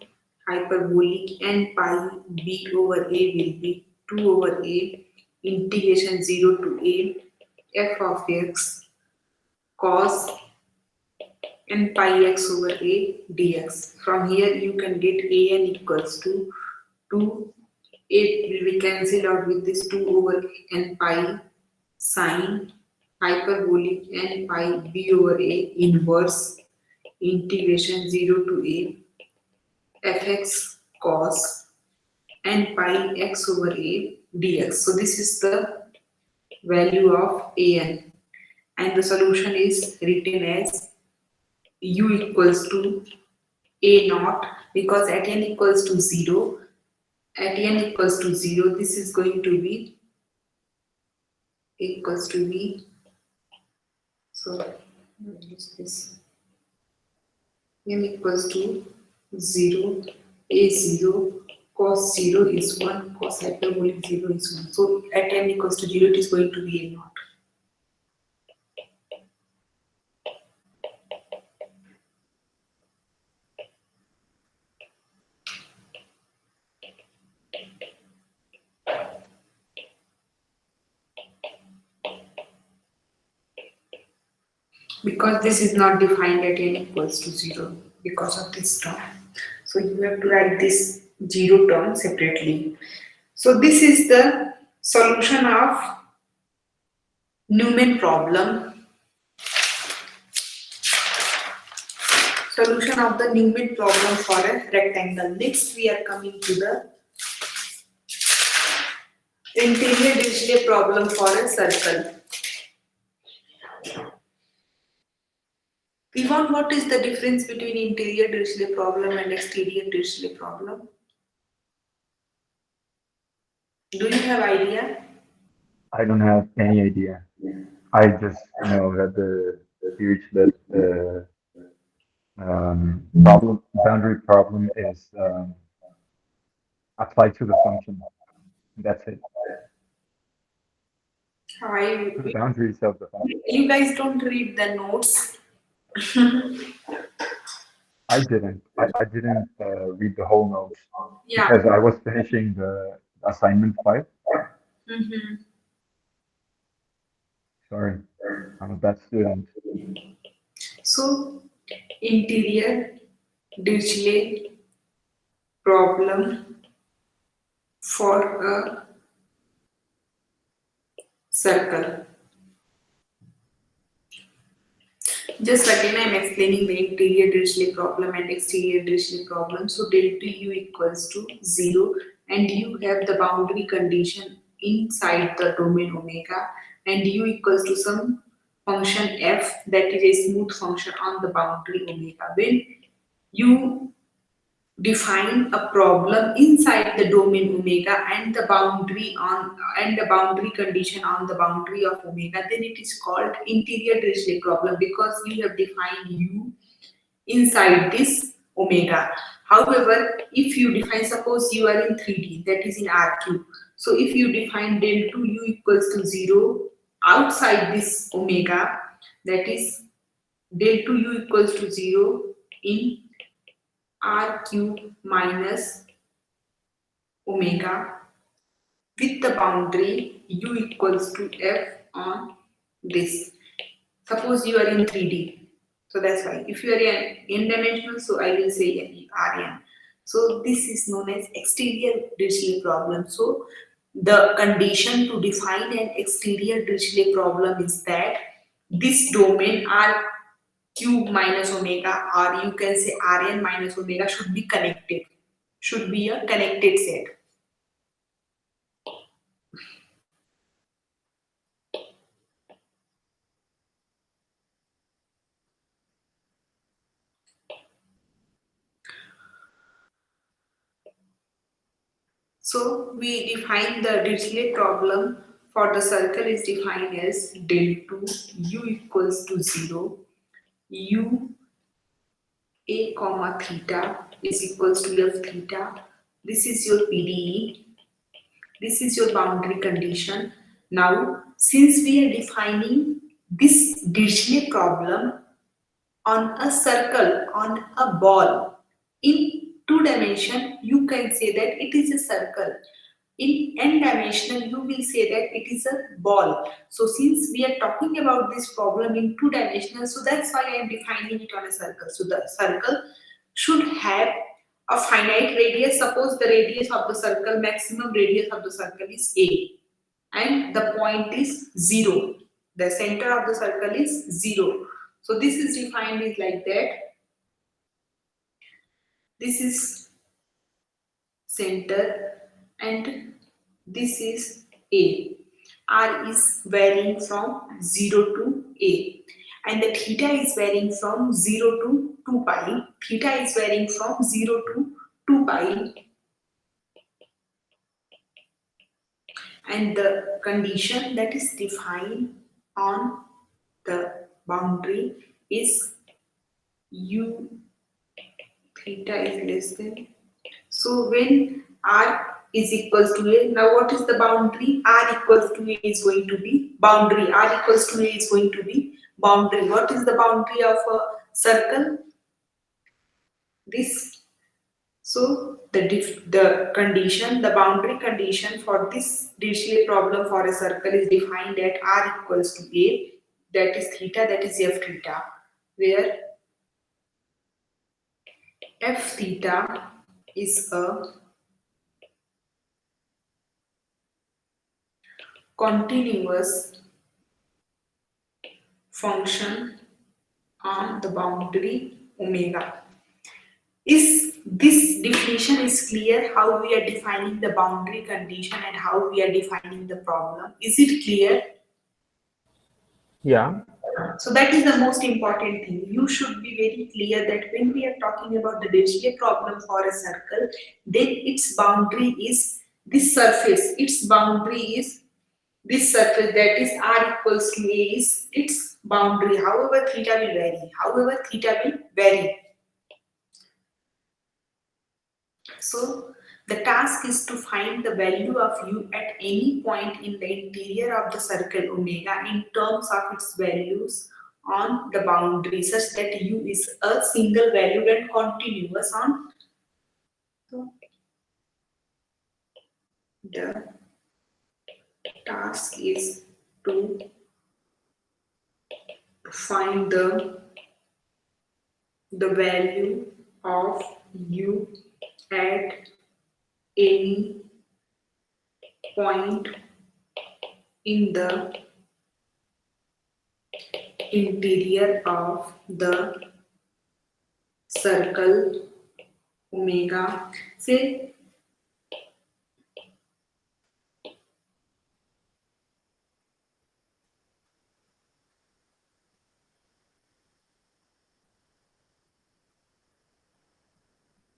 hyperbolic n pi b over a will be 2 over a integration 0 to a f of x cos n pi x over a dx. From here you can get an equals to 2. It will be cancelled out with this 2 over n pi sine hyperbolic n pi b over a inverse integration 0 to a fx cos n pi x over a dx. So this is the value of an, and the solution is written as u equals to a naught, because at n equals to 0, this is going to be equals to b. So what is this? N equals to 0, a 0, cos 0 is 1, cos hyperbolic 0 is 1. So at n equals to 0, it is going to be a naught. Because this is not defined at n equals to 0 because of this term. So you have to write this 0 term separately. So this is the solution of Newman problem. Solution of the Newman problem for a rectangle. Next we are coming to the interior Dirichlet problem for a circle. Yvonne, what is the difference between interior Dirichlet problem and exterior Dirichlet problem? Do you have idea? I don't have any idea. I just know that the Dirichlet boundary problem is applied to the function. That's it. To the boundaries of the function. You guys don't read the notes. I didn't read the whole notes Yeah. because I was finishing the assignment 5. Sorry, I'm a bad student. So, interior Dirichlet problem for a circle. Just again, I'm explaining the interior Dirichlet problem and exterior Dirichlet problem. So, del to u equals to 0, and you have the boundary condition inside the domain omega, and u equals to some function f that is a smooth function on the boundary omega. When you define a problem inside the domain omega and the boundary condition on the boundary of omega, then it is called interior Dirichlet problem, because you have defined u inside this omega. However, if you define, suppose you are in 3D, that is in R cube. So if you define del 2 u equals to 0 outside this omega, that is del 2 u equals to 0 in R cube minus omega with the boundary u equals to f on this. Suppose you are in 3D, so that's why. If you are in n-dimensional, so I will say Rn. So this is known as exterior Dirichlet problem. So the condition to define an exterior Dirichlet problem is that this domain R cube minus omega, or you can say Rn minus omega, should be connected, should be a connected set. So we define the Dirichlet problem for the circle is defined as del 2 u equals to 0, u a comma theta is equals to f theta. This is your PDE. This is your boundary condition. Now, since we are defining this Dirichlet problem on a circle, on a ball. In two dimension, you can say that it is a circle. In n dimensional, you will say that it is a ball. So since we are talking about this problem in two dimensional, so that's why I am defining it on a circle. So the circle should have a finite radius. Suppose the radius of the circle, maximum radius of the circle is a, and the point is 0. The center of the circle is 0. So this is defined is like that. This is center and this is A. R is varying from 0 to A. And the theta is varying from 0 to 2 pi. Theta is varying from 0 to 2 pi. And the condition that is defined on the boundary is u theta is less than. So when r is equals to a, now what is the boundary? R equals to a is going to be boundary. R equals to a is going to be boundary. What is the boundary of a circle? This. So the condition, the boundary condition for this Dirichlet problem for a circle is defined at r equals to a, that is theta, that is f theta, where f theta is a continuous function on the boundary omega. Is this definition is clear how we are defining the boundary condition and how we are defining the problem? Is it clear? Yeah. So that is the most important thing. You should be very clear that when we are talking about the Dirichlet problem for a circle, then its boundary is this surface. Its boundary is this surface, that is r equals to a is its boundary. However, theta will vary. However, theta will vary. So the task is to find the value of u at any point in the interior of the circle omega in terms of its values on the boundary such that u is a single valued and continuous on the task is to find the value of u at any point in the interior of the circle omega. Say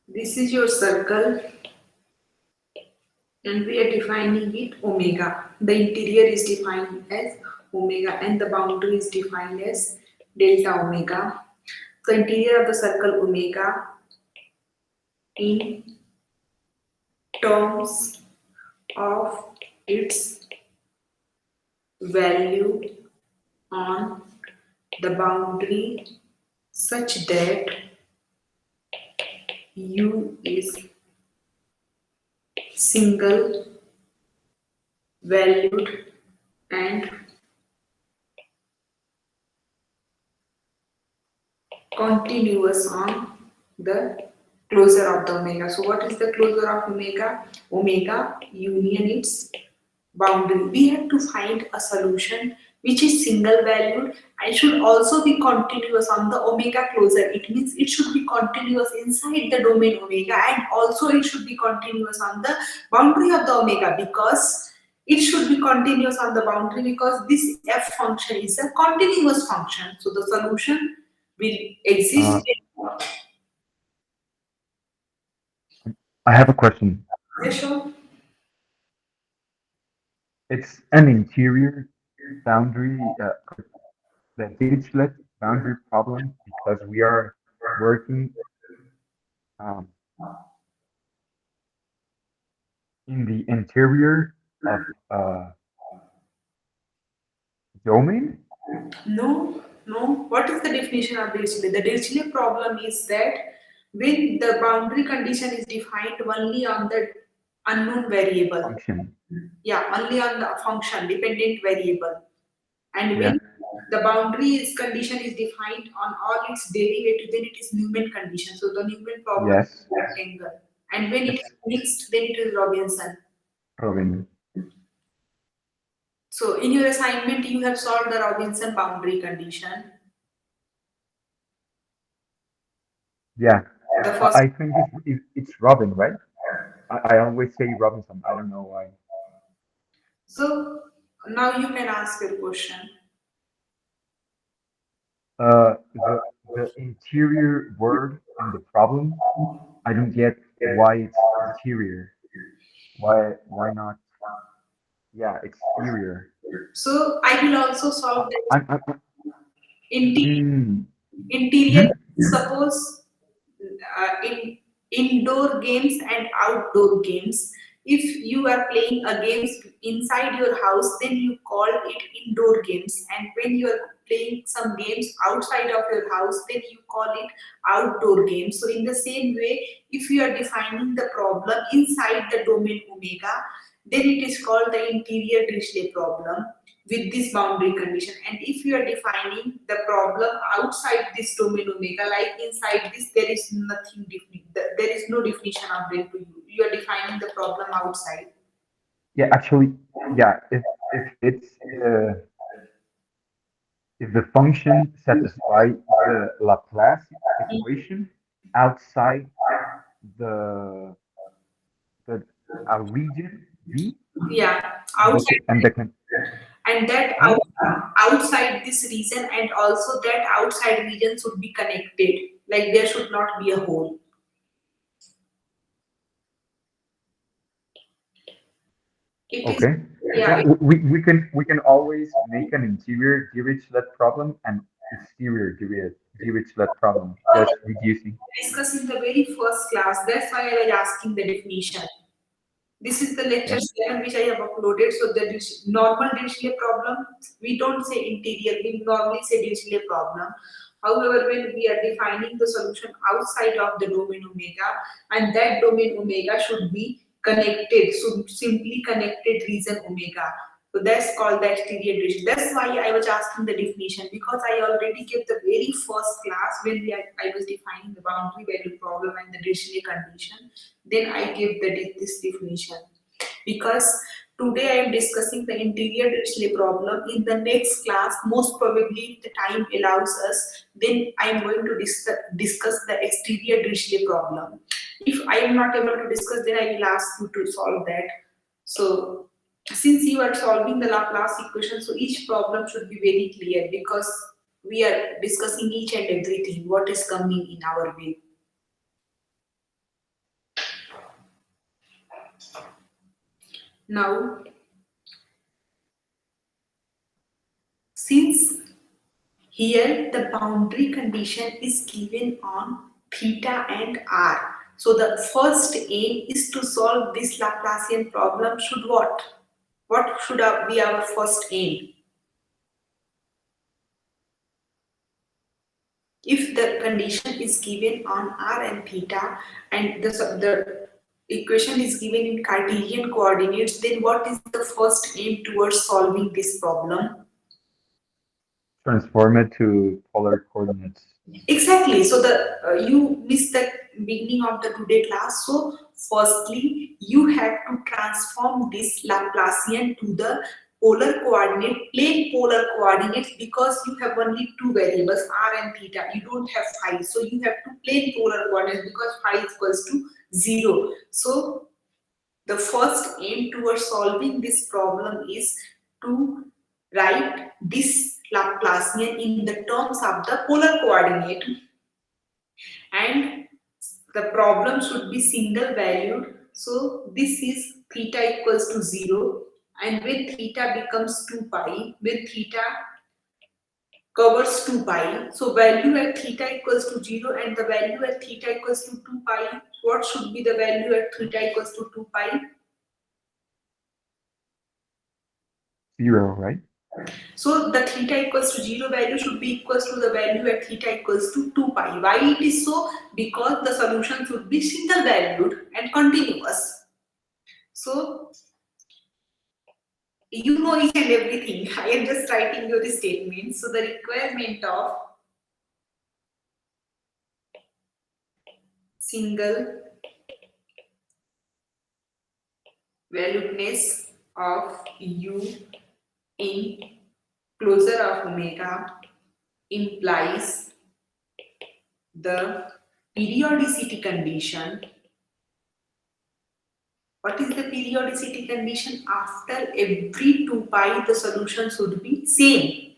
this is your circle and we are defining it omega. The interior is defined as omega and the boundary is defined as delta omega. So interior of the circle omega in terms of its value on the boundary such that u is single valued and continuous on the closure of the omega. So what is the closure of omega? Omega union its boundary. We have to find a solution which is single valued and should also be continuous on the omega closure. It means it should be continuous inside the domain omega and also it should be continuous on the boundary of the omega, because it should be continuous on the boundary because this f function is a continuous function. So the solution will exist. I have a question. Yes, sure. It's an interior boundary, the Dirichlet boundary problem, because we are working um, in the interior of domain. No, No, what is the definition of Dirichlet? The Dirichlet problem is that when the boundary condition is defined only on the unknown variable, Function. yeah, only on the function dependent variable, and Yeah. when the boundary is condition is defined on all its derivative, then it is Newman condition. So the Newman problem Yes. is rectangle, and when it is Yes. mixed, then it is Robinson. Robin. So in your assignment, you have solved the Robinson boundary condition. Yeah. The first. I think it's Robin, right? I always say Robinson. I don't know why. So now you can ask your question. The interior word in the problem, I don't get why it's interior. Why not? Yeah, exterior. So I will also solve the I'm interior. mm, Interior. mhm. Suppose in indoor games and outdoor games. If you are playing a games inside your house, then you call it indoor games. And when you are playing some games outside of your house, then you call it outdoor games. So in the same way, if you are defining the problem inside the domain omega, then it is called the interior Dirichlet problem with this boundary condition. And if you are defining the problem outside this domain omega, like inside this, there is nothing different. There is no definition of them to you. You are defining the problem outside. Yeah, actually, yeah. If it's if the function satisfies the Laplace equation outside the the a region V, Yeah, and outside, the con and that huh? outside this region, and also that outside region should be connected. Like there should not be a hole. It is, Okay. yeah. Yeah, we can always make an interior Dirichlet problem and exterior Dirichlet problem, just reducing. Discussed in the very first class. That's why I was asking the definition. This is the lecture Yeah. 7 which I have uploaded. So the normal Dirichlet problem, we don't say interior, we normally say Dirichlet problem. However, when we are defining the solution outside of the domain omega, and that domain omega should be connected, so simply connected region omega. So that's called the exterior Dirichlet. That's why I was asking the definition, because I already gave the very first class when I was defining the boundary value problem and the Dirichlet condition. Then I give this definition. Because today I am discussing the interior Dirichlet problem. In the next class, most probably if the time allows us, then I am going to discuss the exterior Dirichlet problem. If I am not able to discuss, then I will ask you to solve that. So since you are solving the Laplace equation, so each problem should be very clear, because we are discussing each and everything what is coming in our way. Now, since here the boundary condition is given on theta and r, so the first aim is to solve this Laplacian problem. Should what? What should be our first aim? If the condition is given on r and theta, and the equation is given in Cartesian coordinates, then what is the first aim towards solving this problem? Transform it to polar coordinates. Exactly. So the you missed the beginning of the today class. So firstly, you have to transform this Laplacian to the polar coordinate, plain polar coordinates, because you have only two variables r and theta. You don't have phi, so you have to plain polar coordinates, because phi is equals to 0. So the first aim towards solving this problem is to write this Laplacian in the terms of the polar coordinate, and the problem should be single valued. So this is theta equals to 0, and when theta becomes 2 pi, when theta covers 2 pi, so value at theta equals to 0 and the value at theta equals to 2 pi, what should be the value at theta equals to 2 pi? 0, right? So the theta equals to 0 value should be equals to the value at theta equals to 2 pi. Why it is so? Because the solution should be single valued and continuous. So you know each and everything. I am just writing your statement. So the requirement of single valuedness of u in closure of omega implies the periodicity condition. What is the periodicity condition? After every 2 pi, the solution should be same.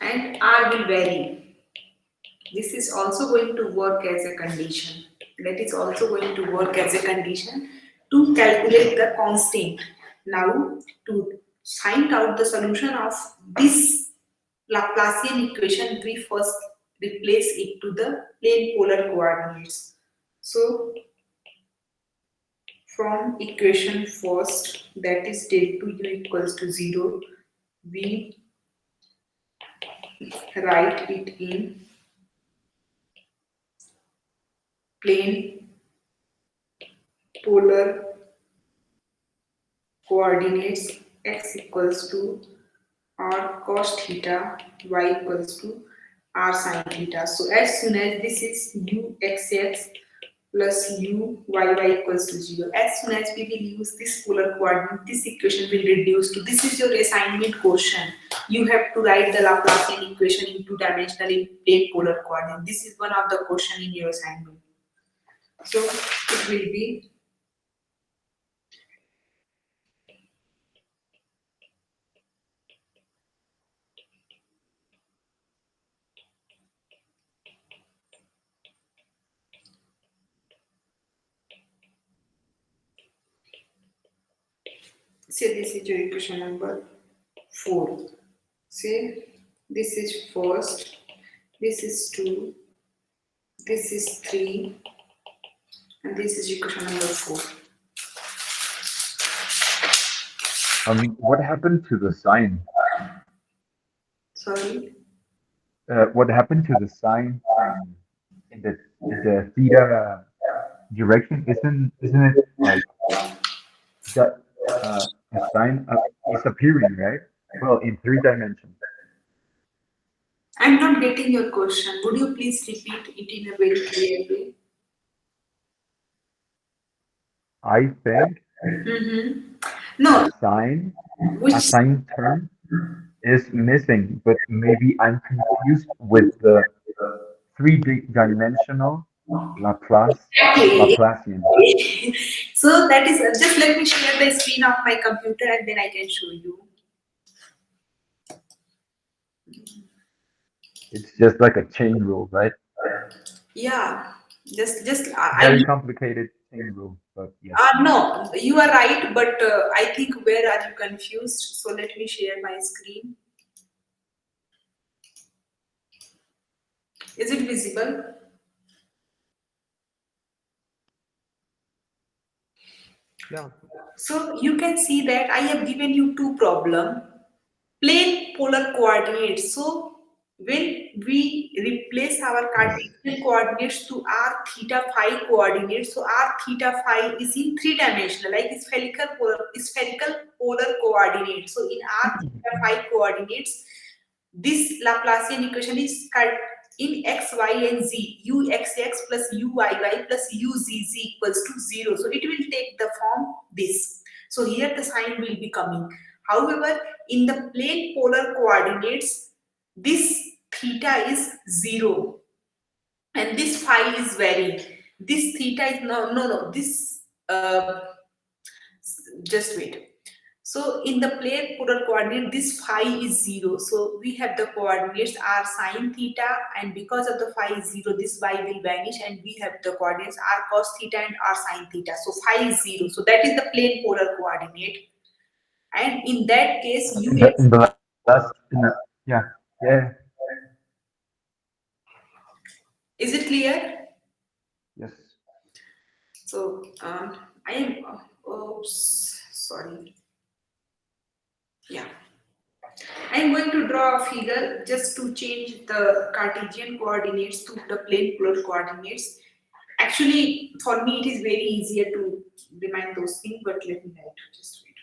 And R will vary. This is also going to work as a condition. That is also going to work as a condition to calculate the constant. Now, to find out the solution of this Laplacian equation, we first replace it to the plane polar coordinates. So, from equation first, that is del 2u equals to 0, we write it in plane polar coordinates. X equals to r cos theta, y equals to r sin theta. So as soon as this is uxx plus uyy equals to 0, as soon as we will use this polar coordinate, this equation will reduce to, this is your assignment question. You have to write the Laplacian equation in two-dimensional in plane polar coordinate. This is one of the question in your assignment. So it will be say this is your equation number 4. Say this is first, this is 2, this is 3, and this is equation number 4. What happened to the sign? Sorry. What happened to the sign in the theta direction? Isn't it like that a sign is appearing, right? Well, in 3 dimensions. I'm not getting your question. Would you please repeat it in a very clear way? I think No, a sign which term is missing, but maybe I'm confused with the 3-dimensional Laplacian. so that is just let me share the screen of my computer and then I can show you. It's just like a chain rule, right? Yeah, just Very complicated chain rule, but yeah. no, you are right, but I think where are you confused? So let me share my screen. Is it visible? Yeah. So you can see that I have given you two problems. Plane polar coordinates. So when we replace our Cartesian coordinates to r theta phi coordinates, so r theta phi is in 3-dimensional, like spherical polar coordinates. So in r theta phi coordinates, this Laplacian equation is in x, y, and z, uxx plus uyy plus uzz equals to 0. So it will take the form this. So here the sign will be coming. However, in the plane polar coordinates, this theta is 0 and this phi is varying. This theta is this just wait. So in the plane polar coordinate, this phi is 0. So we have the coordinates r sine theta, and because of the phi is 0, this y will vanish, and we have the coordinates r cos theta and r sine theta. So phi is 0. So that is the plane polar coordinate. And in that case, Yeah. Is it clear? Yes. So I am, oops, sorry. Yeah. I am going to draw a figure just to change the Cartesian coordinates to the plane polar coordinates. Actually, for me, it is very easier to remind those things, but let me write. Just wait.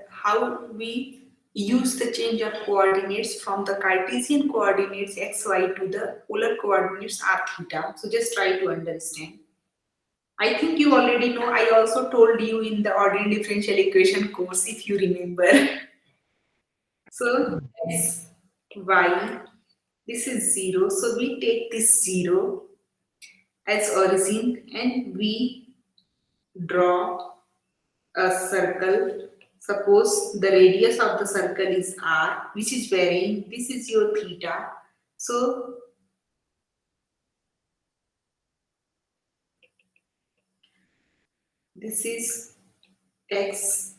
How we use the change of coordinates from the Cartesian coordinates xy to the polar coordinates r theta. So just try to understand. I think you already know. I also told you in the ordinary differential equation course, if you remember. So x, y, this is 0. So we take this 0 as origin and we draw a circle. Suppose the radius of the circle is r, which is varying. This is your theta. So this is x,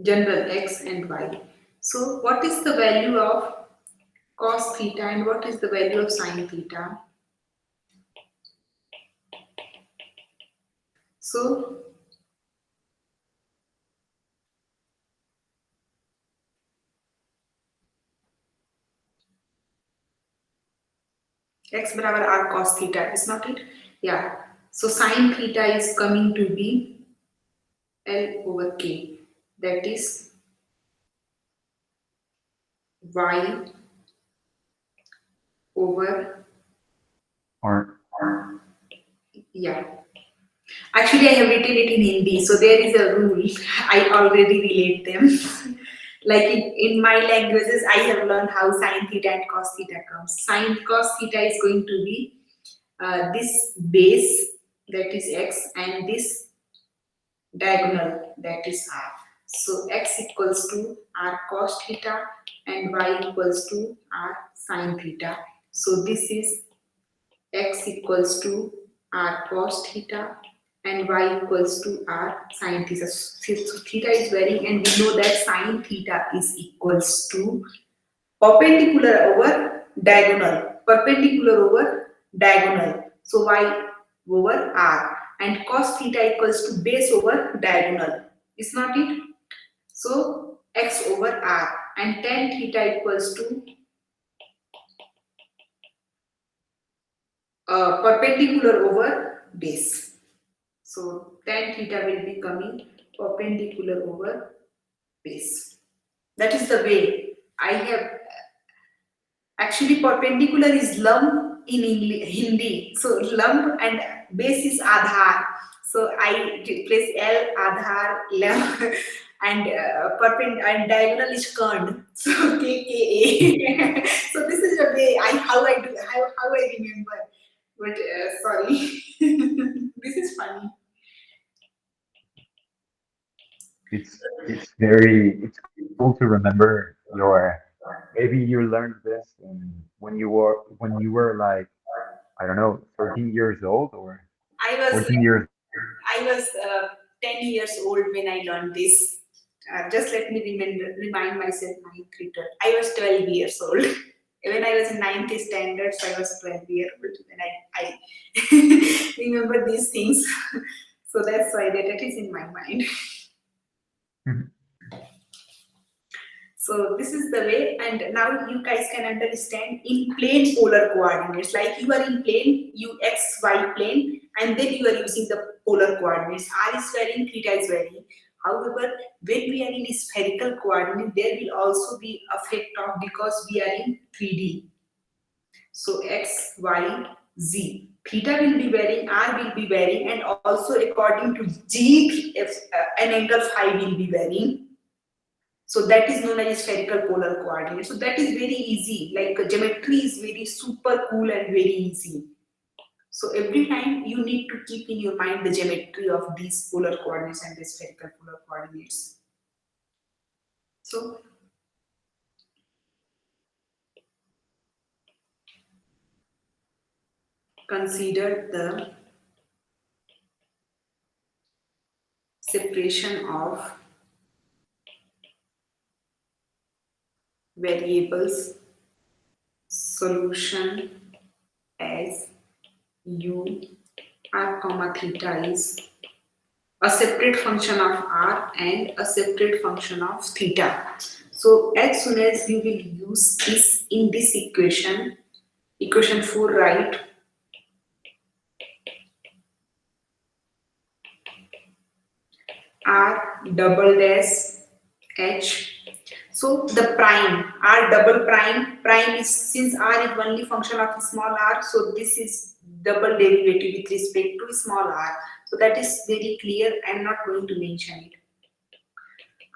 general x and y. So what is the value of cos theta and what is the value of sin theta? So x बराबर r cos theta, is not it? Yeah. So sin theta is coming to be L over K. That is y over, Or yeah. Actually, I have written it in Hindi, so there is a rule. I already relate them. Like in my languages, I have learned how sin theta and cos theta comes. Sin cos theta is going to be this base, that is x, and this diagonal, that is r. So x equals to r cos theta and y equals to r sin theta. So this is x equals to r cos theta and y equals to r sin theta. So theta is varying and we know that sin theta is equals to perpendicular over diagonal. Perpendicular over diagonal. So y over r and cos theta equals to base over diagonal. Is not it? So x over r and tan theta equals to perpendicular over base. So tan theta will be coming perpendicular over base. That is the way I have. Actually, perpendicular is lump in Hindi. So lump and base is Aadhar. So I replace L, Aadhar, lump, and and diagonal is kerned. So KKA. So this is the way how I do how I remember. But sorry, this is funny. it's cool to remember your, maybe you learned this when you were like, I don't know, 13 years old or I was 14 years. I was 10 years old when I learned this. Just let me remind myself my Twitter. I was 12 years old. When I was in 9th standard, so I was 12 years old when I remember these things. So that's why that it is in my mind. Mhm. So this is the way, and now you guys can understand in plane polar coordinates. Like you are in plane, you x y plane, and then you are using the polar coordinates. R is varying, theta is varying. However, when we are in spherical coordinate, there will also be effect of, because we are in 3D. So x, y, z. Theta will be varying, r will be varying, and also according to g, if an angle phi will be varying. So that is known as spherical polar coordinate. So that is very easy. Like geometry is very super cool and very easy. So every time you need to keep in your mind the geometry of these polar coordinates and the spherical polar coordinates. So consider the separation of variables solution as u r comma theta is a separate function of r and a separate function of theta. So as soon as you will use this in this equation 4, right? R double dash H. So the prime R double prime is, since R is only function of small r, so this is double derivative with respect to small r. So that is very clear. I am not going to mention it.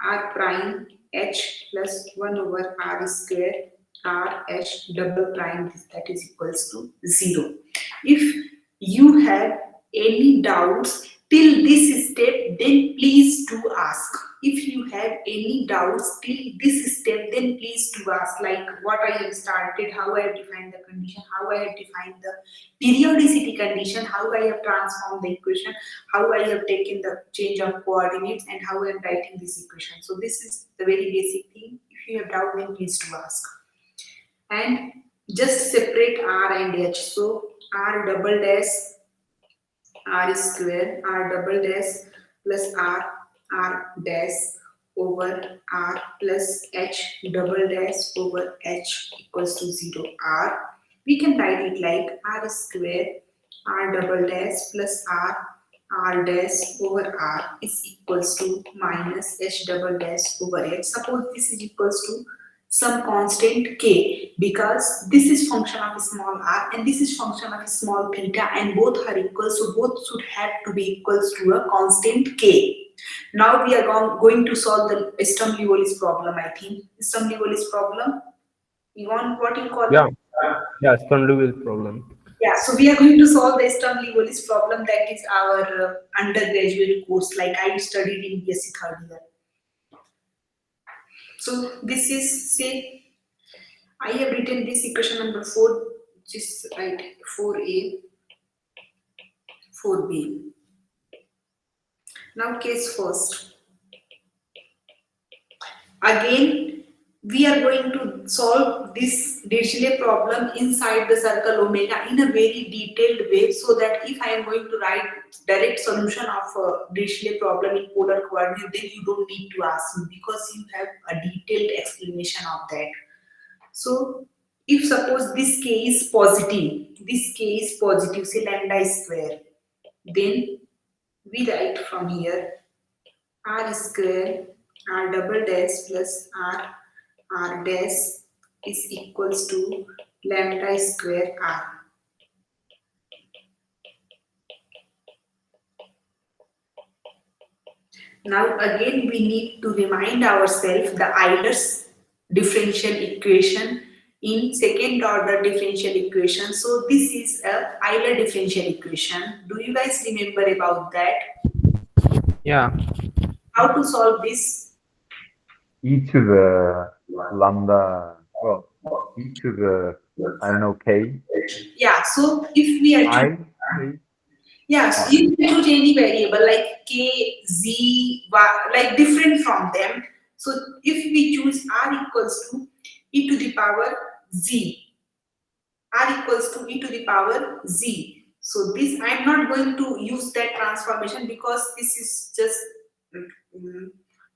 R prime H plus 1 over R square R H double prime, that is equals to 0. If you have any doubts till this step, then please do ask. If you have any doubts till this step, then please do ask, like what I have started, how I have defined the condition, how I have defined the periodicity condition, how I have transformed the equation, how I have taken the change of coordinates, and how I am writing this equation. So this is the very basic thing. If you have doubt, then please do ask. And just separate R and H. So R double dash R square R double dash plus R dash over R plus H double dash over H equals to 0. R, we can write it like R square R double dash plus R dash over R is equals to minus H double dash over H. Suppose this is equals to some constant k, because this is function of small r and this is function of small theta, and both are equal, so both should have to be equals to a constant k. Now we are going to solve the Sturm-Liouville's problem. I think Sturm-Liouville's problem. You want what you call Yeah, it? yeah, Sturm-Liouville problem. Yeah, so we are going to solve the Sturm-Liouville's problem. That is our undergraduate course, like I studied in BSc third year. So this is, say, I have written this equation number 4, which is right 4a, 4b. Now case first. Again, we are going to solve this Dirichlet problem inside the circle omega in a very detailed way, so that if I am going to write direct solution of a Dirichlet problem in polar coordinate, then you don't need to ask me, because you have a detailed explanation of that. So if suppose this k is positive, say lambda square, then we write from here r square r double dash plus r dash is equals to lambda square r. Now again we need to remind ourselves the Euler's differential equation in second order differential equation. So this is a Euler differential equation. Do you guys remember about that? Yeah, How to solve this? E to the lambda, well, e to the, I don't know, k, Yeah, so if we are I, k, yes, you can choose any variable like k, z, y, like different from them. So if we choose r equals to e to the power z, r equals to e to the power z. So this I am not going to use that transformation, because this is just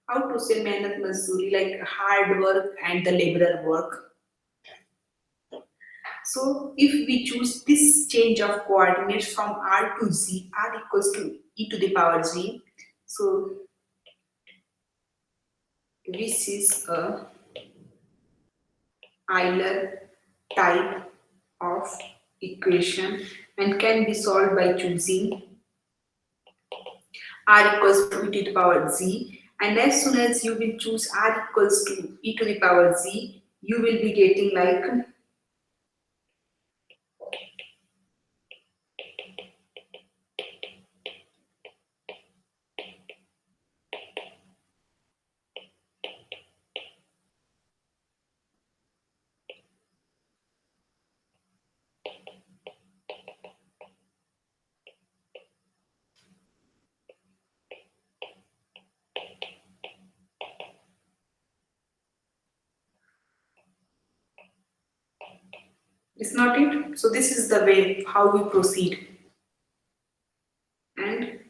how to say mehnat mazdoori, like hard work and the laborer work. So if we choose this change of coordinates from r to z, r equals to e to the power z. So this is a Euler type of equation and can be solved by choosing r equals to e to the power z, and as soon as you will choose r equals to e to the power z, you will be getting like It's not it. So this is the way how we proceed. And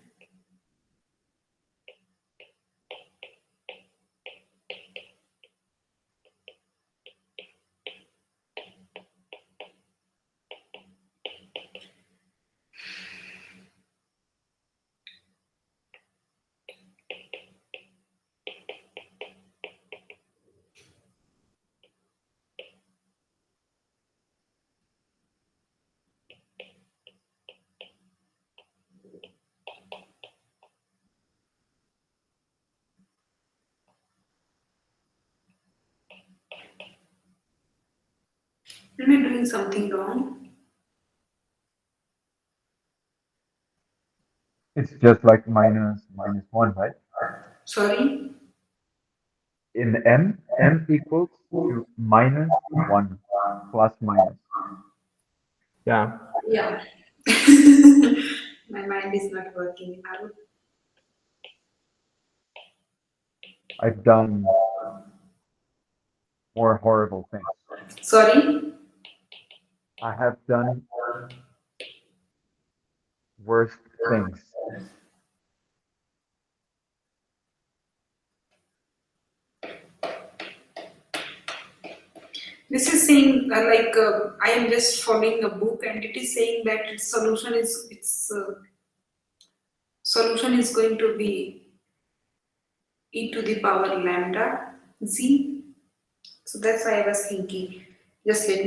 am I doing something wrong? It's just like minus one, right? Sorry. In m equals to minus one plus minus. Yeah. Yeah. My mind is not working. I've done more horrible things. Sorry. I have done worse things. This is saying I am just following a book, and it is saying that its solution is going to be e to the power lambda z. So that's why I was thinking, just let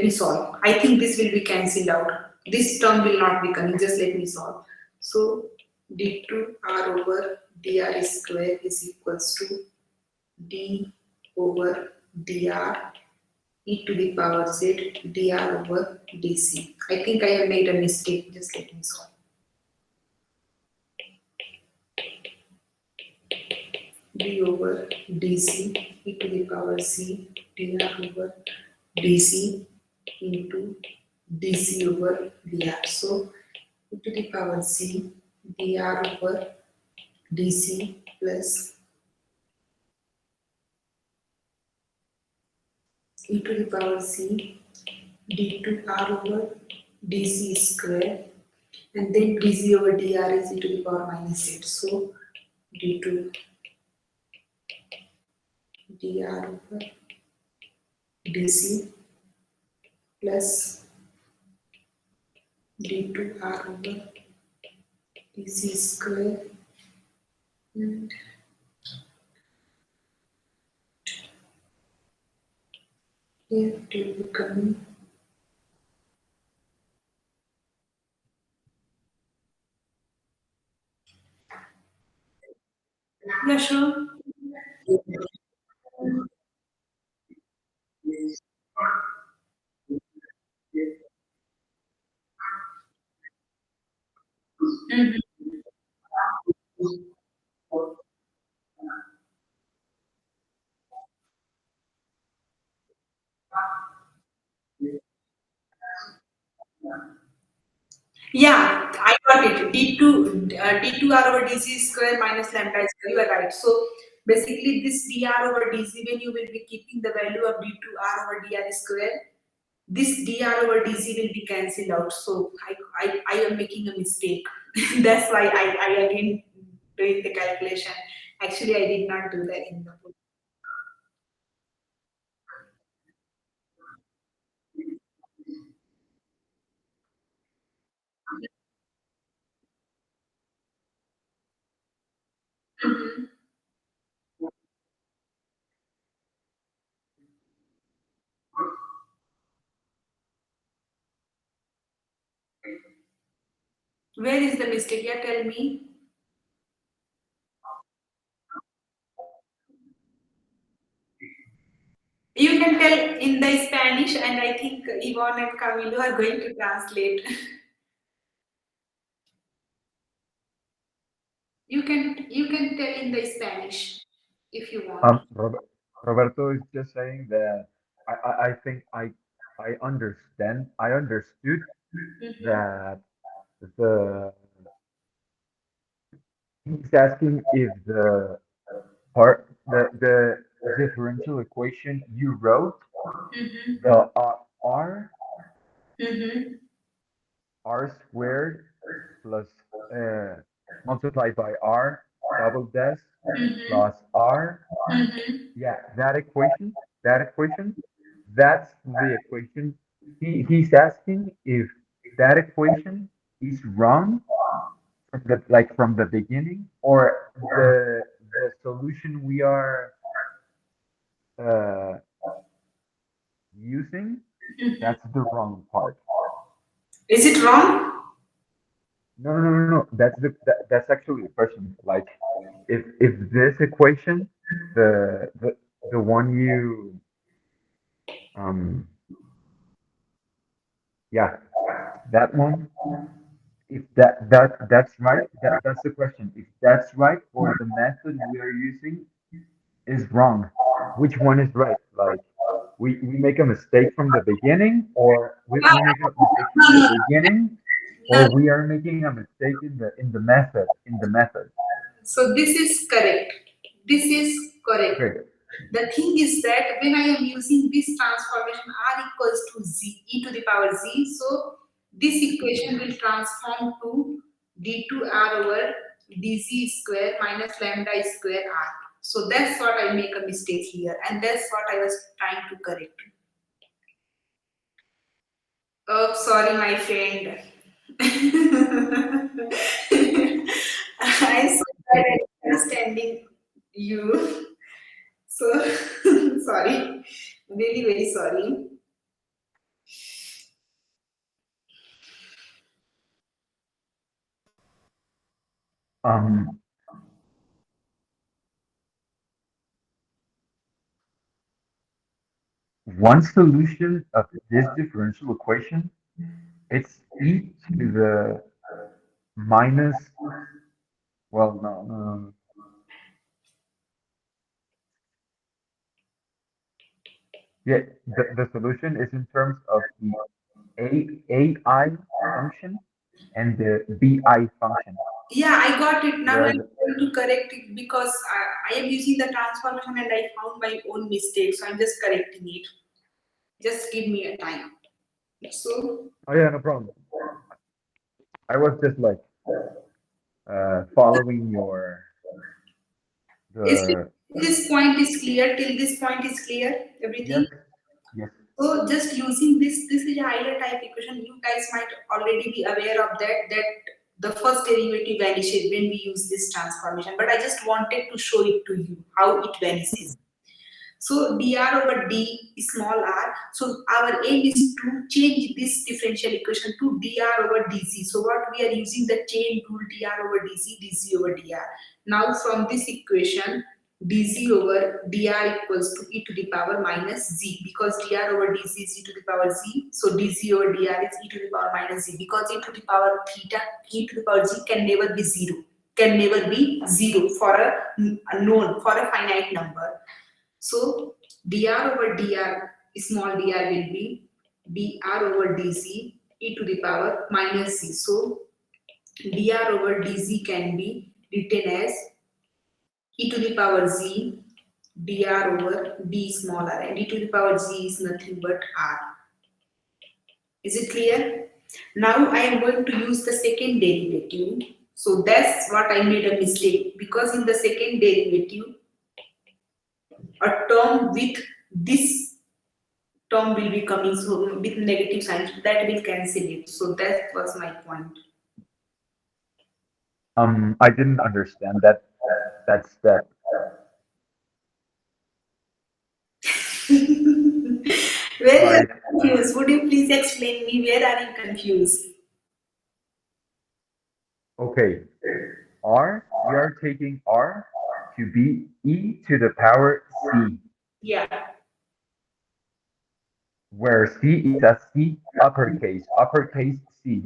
me solve. I think this will be cancelled out. This term will not be coming. Just let me solve. So d2r over dr square is equals to d over dr e to the power z dr over dc. I think I have made a mistake. Just let me solve. D over dc e to the power c dr over dc into dc over dr. So e to the power c dr over dc plus e to the power c d2r over dc square, and then dc over dr is e to the power minus 8. So d2 dr over dc plus d2r over dc square, and here it will become yeah, sure. Mhm. Yeah, I got it. D2 r over dc square minus lambda square. You are right. So basically, this dr over dc, when you will be keeping the value of d2r over dr square, this dr over dc will be cancelled out. So I am making a mistake. That's why I again doing the calculation. Actually, I did not do that in the book. Mhm. Where is the mistake? Yeah, tell me. You can tell in the Spanish, and I think Yvonne and Camilo are going to translate. You can tell in the Spanish if you want. Roberto is just saying that I think I understood Mhm. that the he's asking if the differential equation you wrote, Mhm. the r Mm-hmm. R squared plus multiplied by R double dash Mm-hmm. plus R. Mm-hmm. Yeah, that equation, that's the equation. He's asking if that equation is wrong from the beginning, or the solution we are uh, using, that's the wrong part. Is it wrong? No, no, no, no, no. That's actually the question. Like, if this equation, the the one you um yeah, that one, if that's right, that's the question. If that's right, or the method we are using is wrong, which one is right? Like, we make a mistake from the beginning, or we make a mistake from the beginning, or No. we are making a mistake in the method. So this is correct. This is correct. Okay. The thing is that when I am using this transformation r equals to z e to the power z, so this equation will transform to d2r over dz square minus lambda square r. So that's what I make a mistake here, and that's what I was trying to correct. Oh, sorry, my friend. I'm so bad at understanding you. So sorry, really very sorry. Um, One solution of this differential equation, it's e to the minus, well, no, no, yeah, the solution is in terms of the AI function and the BI function, Yeah, I got it. Now where I'm going to correct it because I am using the transformation and I found my own mistake. So I'm just correcting it. Just give me a time. So oh yeah, no problem. I was just like following is it, the, this point is clear? Till this point is clear? yes, Everything? yes. So just using this is a Euler type equation. You guys might already be aware of that the first derivative vanishes when we use this transformation. But I just wanted to show it to you how it vanishes. So dr over d is small r. So our aim is to change this differential equation to dr over dz. So what we are using the chain rule dr over dz over dr. Now from this equation dz over dr equals to e to the power minus z, because dr over dz is e to the power z. So dz over dr is e to the power minus z, because e to the power theta, e to the power z can never be zero. Can never be zero for a known, for a finite number. So dr over dr, small dr will be dr over dz e to the power minus z. So dr over dz can be written as e to the power z dr over d small r, and e to the power z is nothing but r. Is it clear? Now I am going to use the second derivative. So that's what I made a mistake, because in the second derivative a term with this term will be coming, so with negative sign, so that will cancel it. So that was my point. I didn't understand that step. Where you are Like, confused? Would you please explain me where are you confused? okay, we are taking R to be e to the power c, Yeah. where c is a c uppercase c.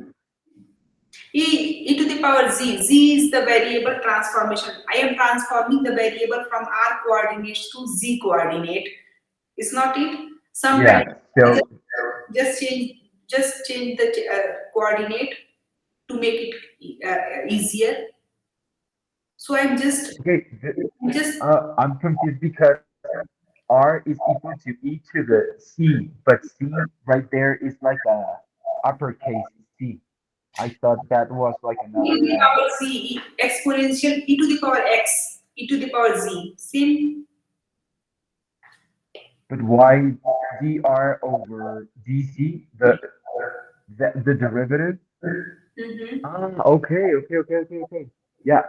E to the power z. Z is the variable transformation. I am transforming the variable from r coordinates to z coordinate. Is not it? Sometimes Yeah, I so, just change the coordinate to make it easier. So I'm okay, just I'm confused because R is equal to e to the c, but c right there is like a uppercase C. I thought that was like E to the another. power z exponential e to the power x e to the power z. Same. But why dr over dc? The derivative? Mm-hmm. Ah, okay. Yeah.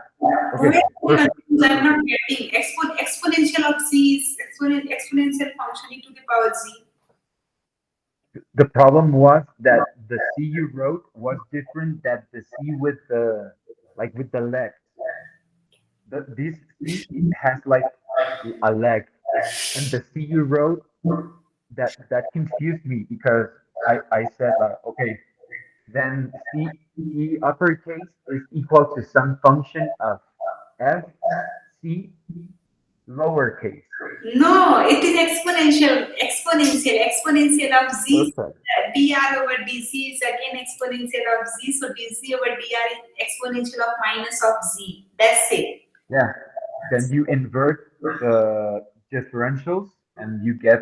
Okay, Wait, perfect. I'm not getting exponential of z is exponential function e to the power z. The problem was that the C you wrote was different than the C with the with the leg. This C it has like a leg, and the C you wrote that confused me because I said okay, then C E uppercase is equal to some function of F C lowercase. No, it is exponential of z. Perfect. dr over dc is again exponential of z, so dc over dr is exponential of minus of z. That's it. Yeah. Then you invert the differentials and you get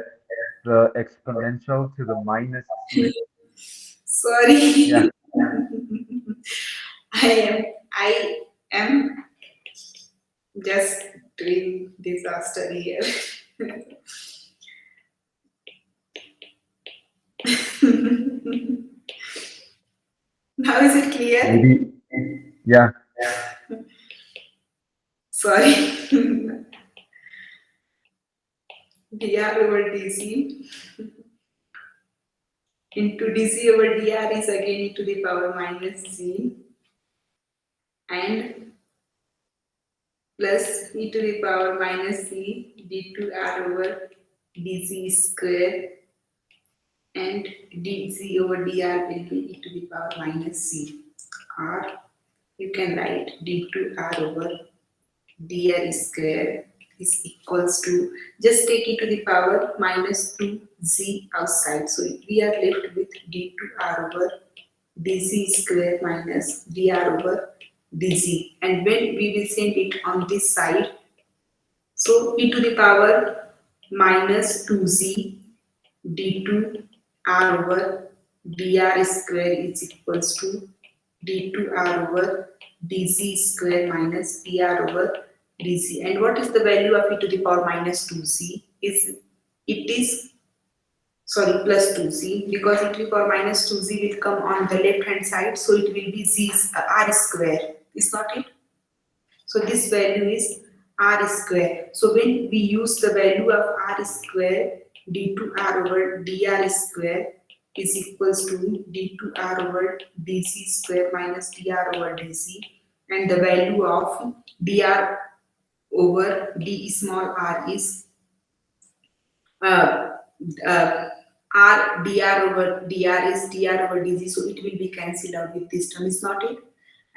the exponential to the minus C. Sorry. Yeah. I am just doing disaster here. Now is it clear? Maybe. Yeah. Sorry. dr over dc into dc over dr is again e to the power minus z and plus e to the power minus c d2r over dc square and dc over dr will be e to the power minus c, or you can write d2r over dr square is equals to, just take e to the power minus 2z outside, so we are left with d2r over dc square minus dr over dz, and when we will send it on this side, so e to the power minus 2z d2r over dr square is equals to d2r over dz square minus dr over dz. And what is the value of e to the power minus 2z? It is sorry plus 2z, because e to the power minus 2z will come on the left hand side, so it will be r square, is not it? So this value is r square. So when we use the value of r square, d2r over dr square is equals to d2r over dc square minus dr over dc, and the value of dr over d small r is uh, uh, r dr over dr is dr over dz, so it will be cancelled out with this term, is not it?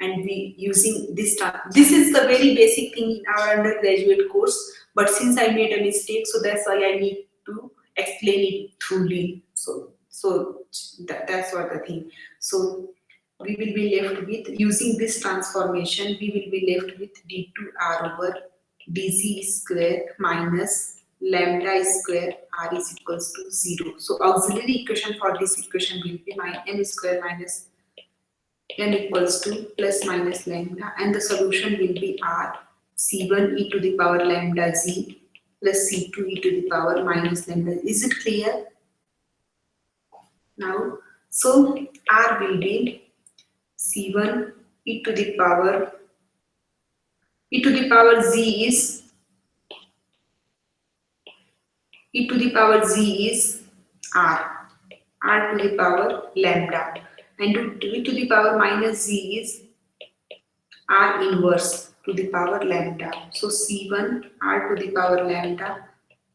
And we using this term, this is the very basic thing in our undergraduate course, but since I made a mistake, so that's why I need to explain it thoroughly. That's what the thing. So we will be left with, using this transformation, we will be left with d2r over dz square minus lambda square r is equals to 0. So auxiliary equation for this equation will be m square minus n equals to plus minus lambda, and the solution will be r c1 e to the power lambda z plus c2 e to the power minus lambda. Is it clear now? So r will be c1 e to the power z is e to the power z is r to the power lambda, and e to the power minus z is r inverse to the power lambda. So c1 r to the power lambda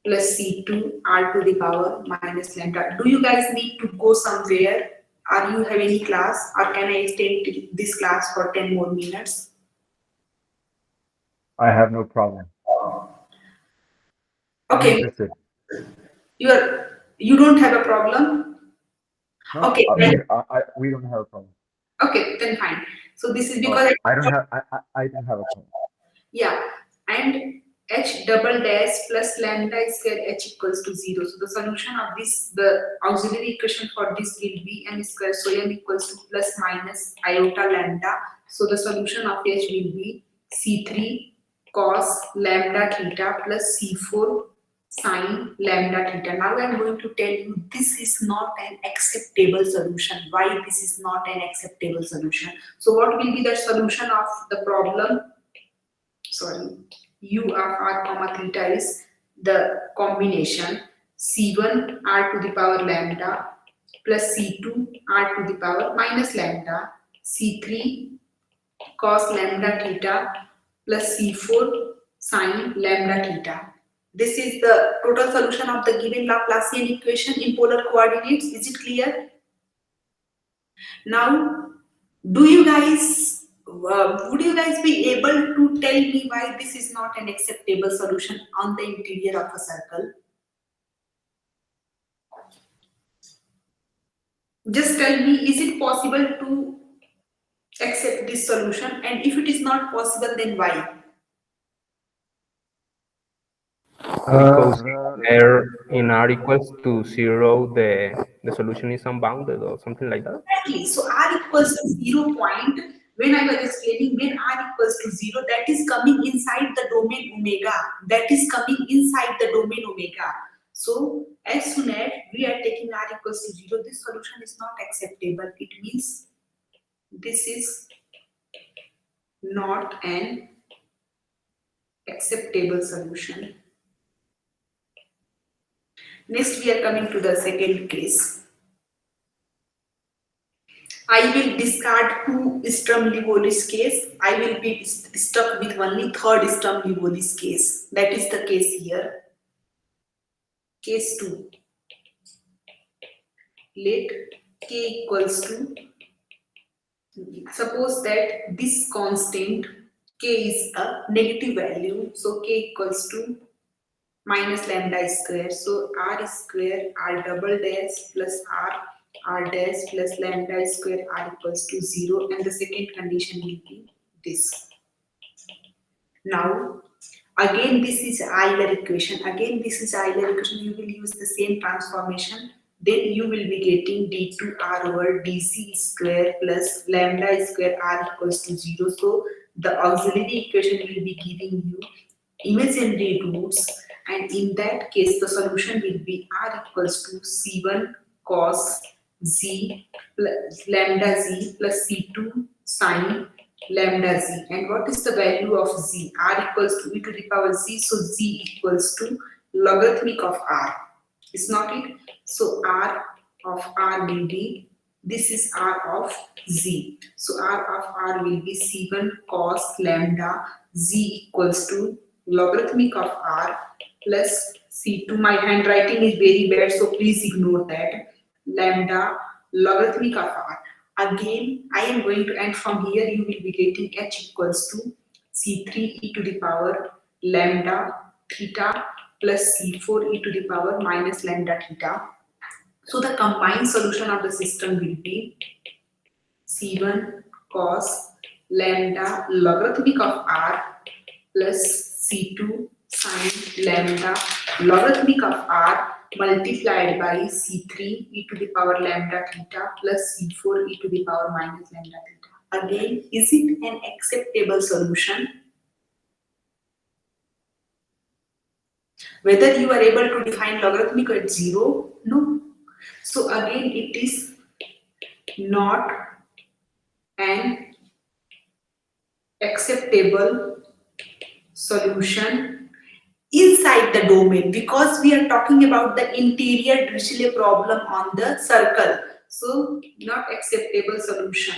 plus c2 r to the power minus lambda. Do you guys need to go somewhere? Or you have any class, or can I extend this class for 10 more minutes? I have no problem. I'm Okay, interested. you don't have a problem? No, Okay, we don't have a problem. okay, then fine. So this is because I don't have a problem. yeah, and h double dash plus lambda square h equals to 0. So the solution of this, the auxiliary equation for this will be m square. So m equals to plus minus iota lambda. So the solution of h will be c3 cos lambda theta plus c4 sine lambda theta. Now I am going to tell you this is not an acceptable solution. Why this is not an acceptable solution? So what will be the solution of the problem? Sorry, u of r comma theta is the combination c1 r to the power lambda plus c2 r to the power minus lambda, c3 cos lambda theta plus c4 sine lambda theta. This is the total solution of the given Laplacian equation in polar coordinates. Is it clear? Now, would you guys be able to tell me why this is not an acceptable solution on the interior of a circle? Just tell me, is it possible to accept this solution? And if it is not possible, then why? Because in r equals to 0, the solution is unbounded or something like that. Exactly. So r equals to 0 point. When I was explaining, when r equals to 0, that is coming inside the domain omega. That is coming inside the domain omega. So as soon as we are taking r equals to 0, this solution is not acceptable. It means this is not an acceptable solution. Next, we are coming to the second case. I will discard two Sturm-Liouville case. I will be stuck with only third Sturm-Liouville case. That is the case here. Case 2. Let k equals to, suppose that this constant k is a negative value. So k equals to minus lambda square. So r square r double dash plus r dash plus lambda square r equals to 0, and the second condition will be this. Now again this is Euler equation. Again this is Euler equation. You will use the same transformation. Then you will be getting d2r over dc square plus lambda square r equals to 0. So the auxiliary equation will be giving you imaginary roots, and in that case the solution will be r equals to c1 cos z plus lambda z plus c2 sine lambda z. And what is the value of z? R equals to e to the power z, so z equals to logarithmic of r. Is not it? So r of r will be, this is r of z. So r of r will be c1 cos lambda z equals to logarithmic of r plus c2. My handwriting is very bad, so please ignore that. Lambda logarithmic of r. Again, I am going to, and from here you will be getting h equals to c3 e to the power lambda theta plus c4 e to the power minus lambda theta. So the combined solution of the system will be c1 cos lambda logarithmic of r plus c2 sine lambda logarithmic of r multiplied by c3 e to the power lambda theta plus c4 e to the power minus lambda theta. Again, is it an acceptable solution? Whether you are able to define logarithmic at 0? No. So again, it is not an acceptable solution inside the domain, because we are talking about the interior Dirichlet problem on the circle. So not acceptable solution.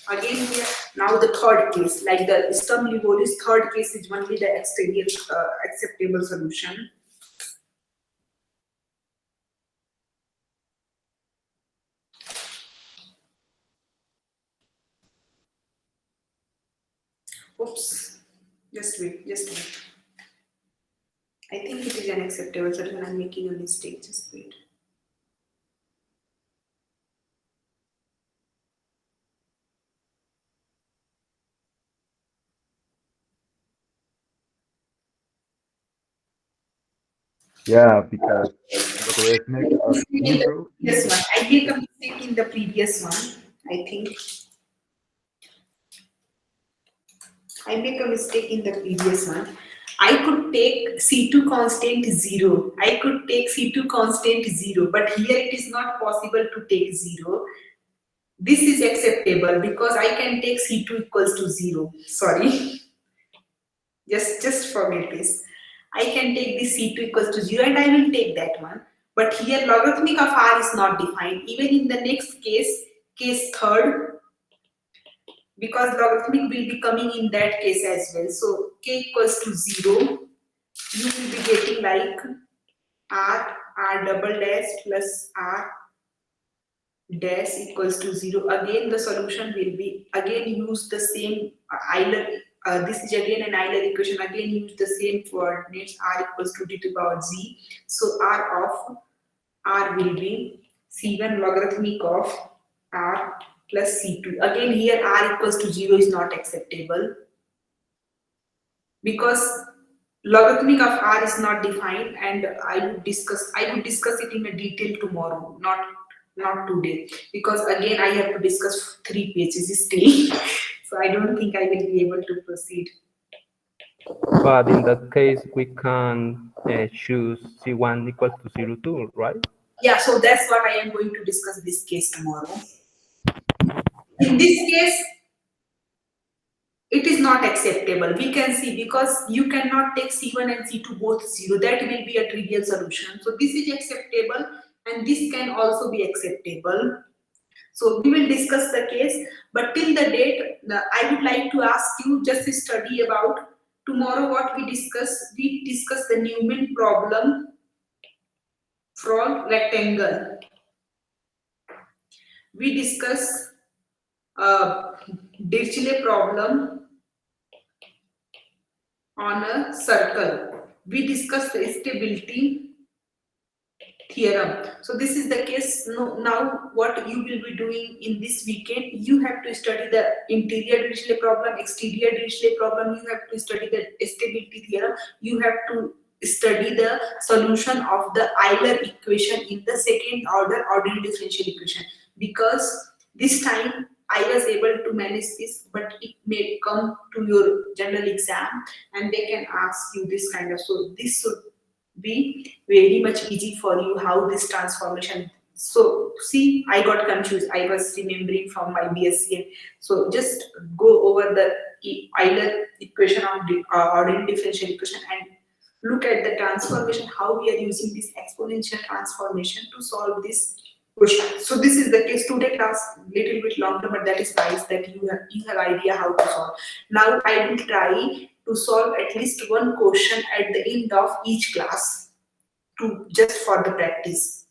Again here, now the third case, like the Sturm-Liouville's third case is only the exterior acceptable solution. Oops, just wait. I think it is an acceptable solution. I'm making a mistake. Just wait. Yeah, because logarithmic of In the 0. previous one, I made a mistake in the previous one. I think I make a mistake in the previous one. I could take C2 constant 0. I could take C2 constant 0, but here it is not possible to take 0. This is acceptable because I can take C2 equals to 0. Sorry, just forget this. I can take this C2 equals to 0 and I will take that one. But here logarithmic of R is not defined. Even in the next case third, because logarithmic will be coming in that case as well. So k equals to 0, you will be getting like r double dash plus r dash equals to 0. Again the solution will be again use the same Euler. This is again an Euler equation. Again use the same coordinates r equals to d to the power z. So r of r will be c1 logarithmic of r plus c2. Again here r equals to 0 is not acceptable because logarithmic of r is not defined, and I would discuss it in a detail tomorrow, not today, because again I have to discuss 3 pages still. So I don't think I will be able to proceed. But in that case, we can choose C1 equals to 0 too, right? Yeah, so that's what I am going to discuss this case tomorrow. In this case, it is not acceptable. We can see because you cannot take C1 and C2 both 0. That will be a trivial solution. So this is acceptable and this can also be acceptable. So we will discuss the case, but till the date, I would like to ask you just to study about tomorrow what we discuss. We discuss the Newman problem for rectangle. We discuss Dirichlet problem on a circle. We discuss the stability theorem. So this is the case. Now what you will be doing in this weekend, you have to study the interior Dirichlet problem, exterior Dirichlet problem. You have to study the stability theorem. You have to study the solution of the Euler equation in the second order ordinary differential equation, because this time I was able to manage this, but it may come to your general exam and they can ask you this kind of. So this should be very much easy for you how this transformation. So see, I got confused. I was remembering from my BSc. So just go over the Euler equation of the ordinary differential equation and look at the transformation, how we are using this exponential transformation to solve this question. So this is the case. Today class little bit longer, but that is nice that you have idea how to solve. Now I will try to solve at least one question at the end of each class to just for the practice.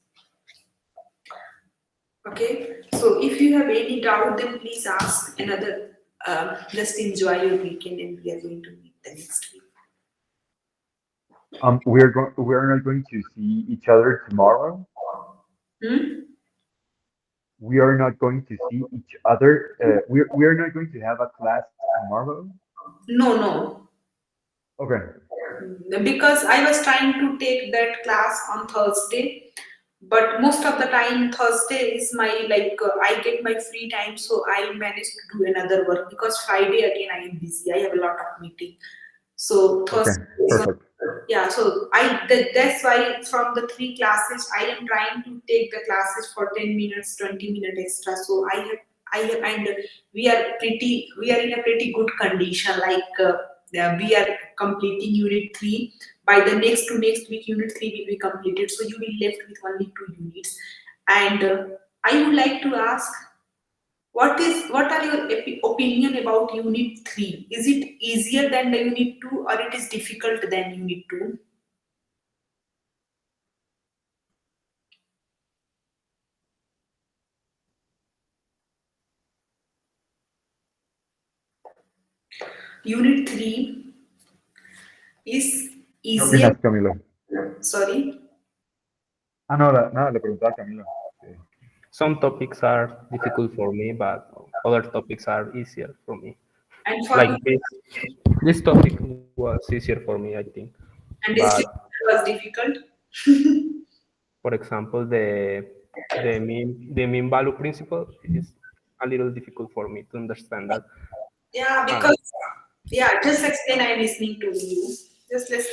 Okay, so if you have any doubt, then please ask another. Just enjoy your weekend, and we are going to meet the next week. We're not going to see each other tomorrow. We are not going to see each other. We are not going to have a class tomorrow. No. Okay. Because I was trying to take that class on Thursday, but most of the time Thursday is my I get my free time, so I manage to do another work, because Friday again I am busy. I have a lot of meeting. So Thursday. Okay, perfect. Yeah, so that's why from the 3 classes I am trying to take the classes for 10 minutes, 20 minutes extra. So I have, and we are in a pretty good condition. We are completing unit 3. By the next week, unit 3 will be completed. So you will left with only 2 units. And I would like to ask, what are your opinion about unit 3? Is it easier than the unit 2, or it is difficult than unit 2? Unit 3 is ¿Qué easier. opinas, Camilo? Sorry. Nada, le preguntaba a Camilo. Some topics are difficult for me, but other topics are easier for me. And for Like this topic was easier for me, I think. and this But was difficult. For example, the mean value principle is a little difficult for me to understand that. Yeah, because yeah, just explain. I'm listening to you. Just let's